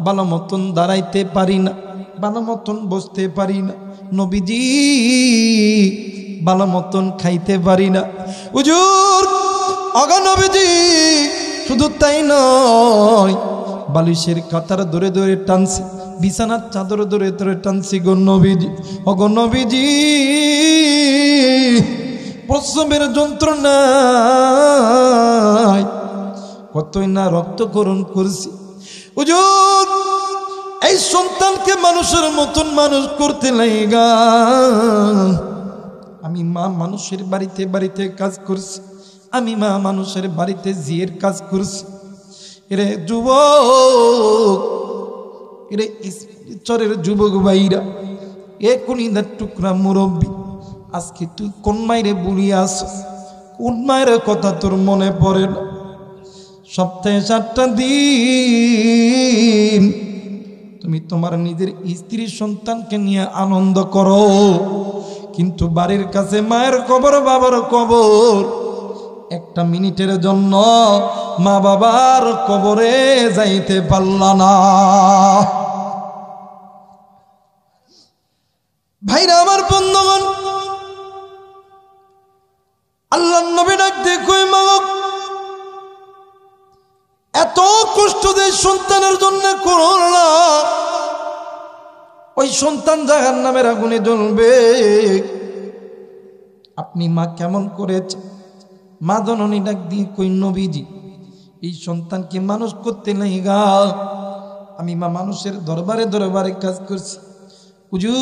ভালো মতন দাঁড়াইতে পারি না, ভালো মতন বসতে পারি না, নবীজি ভালো মতন খাইতে পারি না। হুজুর, আগা নবীজি, শুধু তাই নয়, বালিশের কাতার ধরে ধরে টানছি, বিছানার চাদর ধরে ধরে টানছি গো নবীজি। অগো নবীজি, প্রসবের যন্ত্রণায় কতই না রক্তকরণ করছি। হুজুর, এই সন্তানকে মানুষের মতন মানুষ করতে লাগা আমি মা মানুষের বাড়িতে বাড়িতে কাজ করছি, আমি মা মানুষের বাড়িতে জিয়ের কাজ করছি। এরে যুবক, এরে চরের যুবক ভাইরা, এ কলিজার টুকরা মুরব্বী, আজকে তুই কোন মায়েরে বুড়িয়ে আসছ? কোন মায়ের কথা তোর মনে পড়ে না? সপ্তাহে 7টা দিন তুমি তোমার নিজের স্ত্রী সন্তানকে নিয়ে আনন্দ করো, কিন্তু বাড়ির কাছে মায়ের কবর, বাবার কবর, একটা মিনিটের জন্য মা বাবার কবরে যাইতে পারলা না। ভাইরা আমার, বন্ধুগণ, আল্লাহর নবী ডাক দিয়ে কই মা, এত কষ্ট যে সন্তানের জন্য করলা, ওই সন্তান জাহান্নামের আগুনে জ্বলবে। আপনি মা কেমন করেছেন? মা জননী ডাক দিয়ে কই নবীজি এই সন্তানকে মানুষ করতে নাই গা, আমি মা মানুষের দরবারে দরবারে কাজ করছি হুজুর,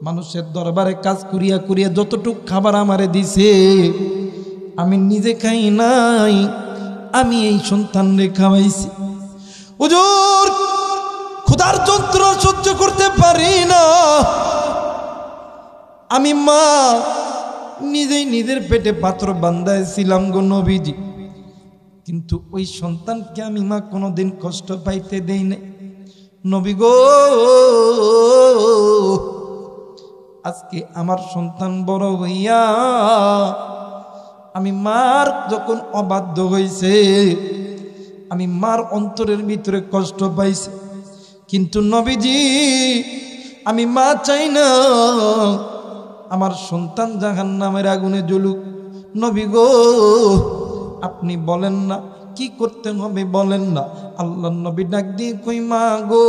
মানুষের দরবারে কাজ করিয়া করিয়া যতটুক খাবার আমারে দিছে আমি নিজে খাই নাই, আমি এই সন্তানরে খাওয়াইছি। হুজুর ক্ষুধার যন্ত্রণা সহ্য করতে পারি না, আমি মা নিজেই নিজের পেটে পাথর বান্ধাইছিলাম গো নবীজি, কিন্তু ওই সন্তানকে আমি মা কোনোদিন কষ্ট পাইতে দেই নাই। নবী গো আজকে আমার সন্তান বড় হইয়া আমি মার যখন অবাধ্য হইছে, আমি মার অন্তরের ভিতরে কষ্ট পাইছি, কিন্তু নবীজি আমি মা চাই না আমার সন্তান জাহান্নামের আগুনে জ্বলুক। নবী গো আপনি বলেন না কি করতে হবে বলেন না। আল্লাহর নবী ডাক দিয়ে কই মা গো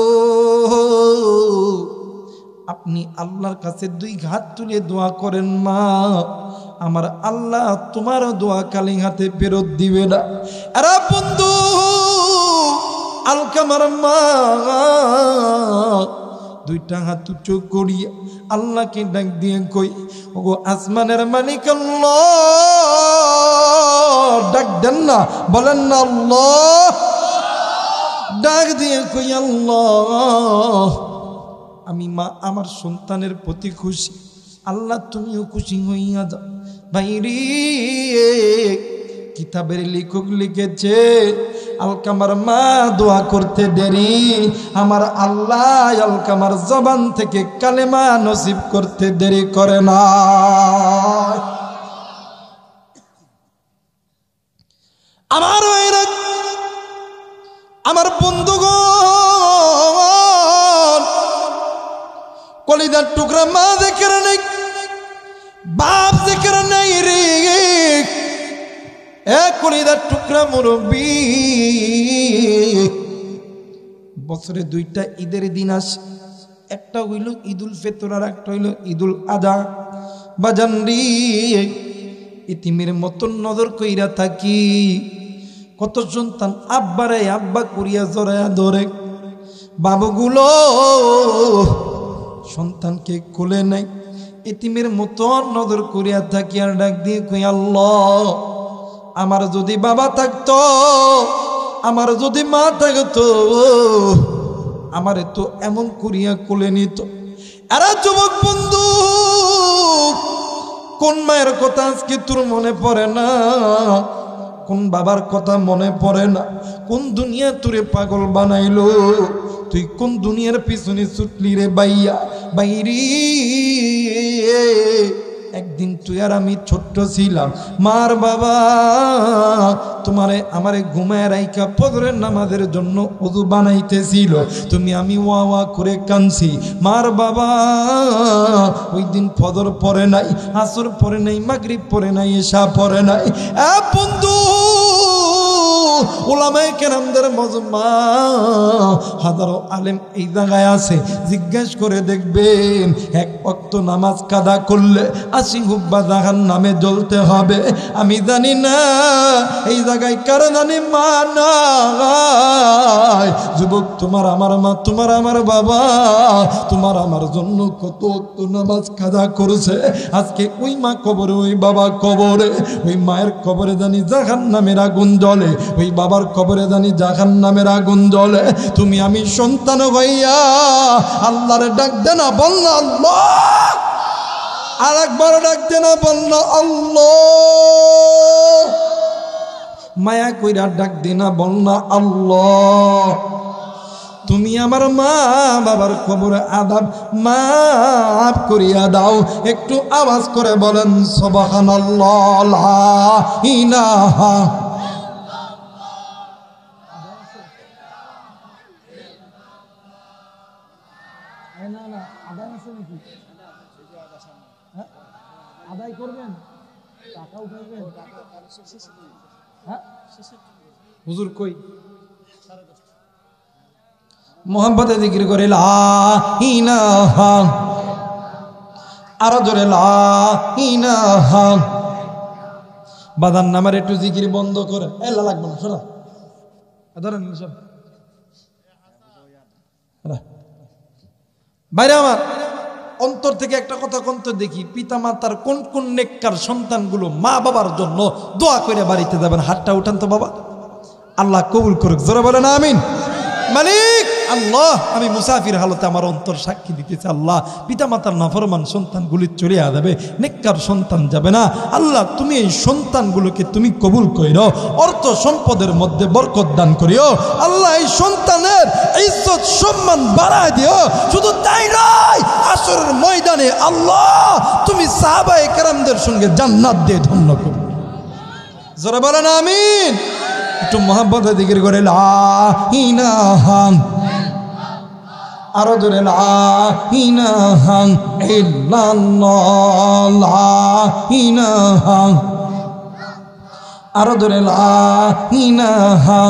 আপনি আল্লাহর কাছে দুই হাত তুলে দোয়া করেন মা, আমার আল্লাহ তোমার দোয়া কালি হাতে ফেরত দিবে না। আরে বন্ধু আলকামার মা দুইটা হাত উঁচু করিয়া আল্লাহকে ডাক দিয়ে কই ওগো আসমানের মালিক আল্লাহ, ডাক দেন না বলেন না আল্লাহ, ডাক দিয়ে কই আল্লাহ আমি মা আমার সন্তানের প্রতি খুশি, আল্লাহ তুমিও খুশি হইয়া যাও। ভাইরে কিতাবের লেখক লিখেছে আলকামার মা দোয়া করতে দেরি, আমার আল্লাহ আলকামার জবান থেকে কালেমা নসিব করতে দেরি করে না। আমার ভাইরা আমার বন্ধুগণ কলিদার টুকরা মা দেখে নেই, বাপ দেখে নেই রে, এক কলিদার টুকরা মুরব্বী বছরে দুইটা ঈদের দিন আসে, একটা হইল ঈদুল ফিতর আর একটা হইল ঈদুল আযহা। বাজান রে ইতিমের মতন নজর কইরা থাকি, কত সন্তান আব্বারে আব্বা করিয়া জড়ায়া ধরে, বাবুগুলো সন্তানকে কোলে নাই, ইতিমের মতন নজর করিয়া থাকি আর ডাক দিয়ে কই আল্লাহ আমার যদি বাবা থাকতো, আমার যদি মা থাকতো, আমারে তো এমন করিয়া কোলে নিত। আরে যুবক বন্ধু কোন মায়ের কথা আজকে তোর মনে পড়ে না, কোন বাবার কথা মনে পড়ে না, কোন দুনিয়া তোরে পাগল বানাইলো, তুই কোন দুনিয়ার পিছনে ছুটলি রে বাইয়া বাইরি। একদিন তুই আর আমি ছোট্ট ছিলাম, মার বাবা তোমারে আমারে ঘুমায় রাইকা ফজরের নামাজের জন্য ওযু বানাইতেছিল, তুমি আমি ওয়া ওয়া করে কাঁদছি, মার বাবা ওই দিন ফজর পড়ে নাই, আসর পড়ে নাই, মাগরিব পড়ে নাই, এশা পড়ে নাই। এ বন্ধু উলামায়ে কেরামদের মজমা হাজারো আলেম এই জায়গায় আছে, জিজ্ঞেস করে দেখবেন এক ওয়াক্ত নামাজ কাদা করলে 80 হুব্বা জাহান্নামে জ্বলতে হবে। আমি জানি না এই জায়গায় কার জানি মা নাই। যুবক তোমার আমার মা, তোমার আমার বাবা, তোমার আমার জন্য কত ওয়াক্ত নামাজ কাদা করছে, আজকে ওই মা কবরে, ওই বাবা কবরে, ওই মায়ের কবরে জানি জাহান্নামের আগুন জ্বলে, ওই বাবার কবরে জানি জাহান্নামের আগুন জ্বলে। তুমি আমি সন্তান হইয়া আল্লাহরে ডাক দে না, বল না আল্লাহ, আর একবার ডাক দে না, বল না আল্লাহ, মায়া কইরা ডাক দে না, বল না আল্লাহ। তুমি আমার মা বাবার কবরে আযাব মাফ করিয়া দাও। একটু আওয়াজ করে বলেন সুবহানাল্লাহ, লা ইলাহা। আদায় করবেন, টাকা উঠাইবেন, হুজুর কই মোহাম্মতে জিকির করে লা ইলাহা। আরো জোরে লা ইলাহা। বাদান নামের একটু জিকির বন্ধ করে এলা লাগবে না শোনা ধরেন বাইরে আমার অন্তর থেকে একটা কথা কন্ত দেখি, পিতা মাতার কোন কোন নেককার সন্তানগুলো মা বাবার জন্য দোয়া করে বাড়িতে যাবেন, হাতটা উঠান তো বাবা, আল্লাহ কবুল করুক, জোরে বলেন আমিন। মালিক আল্লাহ, আমি মুসাফির হালতে আমার অন্তর সাক্ষী দিতেছে, আল্লাহ পিতা মাতার নাফরমান সন্তানগুলি চলে যাবে, নেককার সন্তান যাবে না। আল্লাহ তুমি এই সন্তানগুলোকে তুমি কবুল করিও, অর্থ সম্পদের মধ্যে বরকত দান করিও। আল্লাহ এই সন্তানের ইজ্জত সম্মান বাড়ায় দিও। শুধু তাই নয়, আসরের ময়দানে আল্লাহ তুমি সাহাবায়ে কেরামদের সঙ্গে জান্নাত দিয়ে ধন্য করো, জোরে বলেন আমিন। একটু মোহাম্মত জিকির করে লা ইলাহা, আরো জোরে লা ইলাহা ইল্লাল্লাহ, লা ইলাহা, আরো জোরে লা ইলাহা,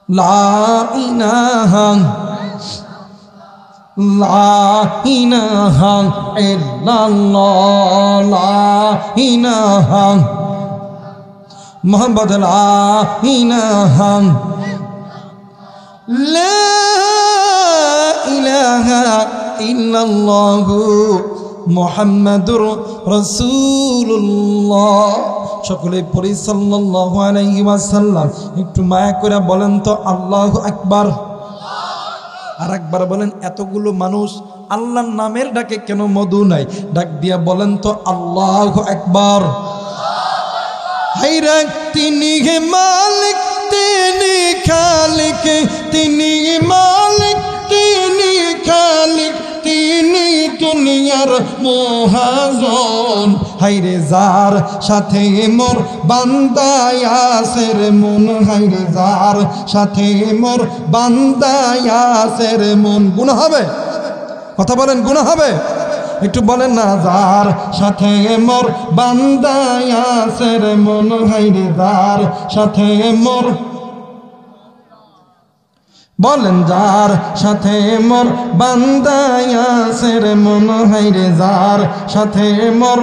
লা ইলাহা, লা ইলাহা ইল্লাল্লাহ, লা ইলাহা মুহাম্মদ, লা ইলাহা, লা ইলাহা ইল্লাল্লাহু মুহাম্মাদুর রাসূলুল্লাহ। সকলে পড়ি সাল্লাল্লাহু আলাইহি ওয়াসাল্লাম। একটু মায়া করে বলেন তো আল্লাহু আকবার। আর একবার বলেন, এতগুলো মানুষ আল্লাহর নামের ডাকে কেন মধু নাই? ডাক দিয়া বলেন তো আল্লাহু আকবার। হায়রে তিনি হে মালিক, তিনি খালিক, তিনি মালিক, তিনি খালিক, তিনি দুনিয়ার মহাজন। হায়রে যার সাথে মোর বান্দায় আছে রে মন, হায়রে যার সাথে মোর বান্দায় আছে রে মন। গুনাহ হবে? কথা বলেন, গুনাহ হবে? একটু বলেন না, যার সাথে মোর বান্দায় আছে রে মন, হায়রে যার সাথে মোর, বলেন যার সাথে মোর বান্দায় আছে রে মন, হায়রে যার সাথে মোর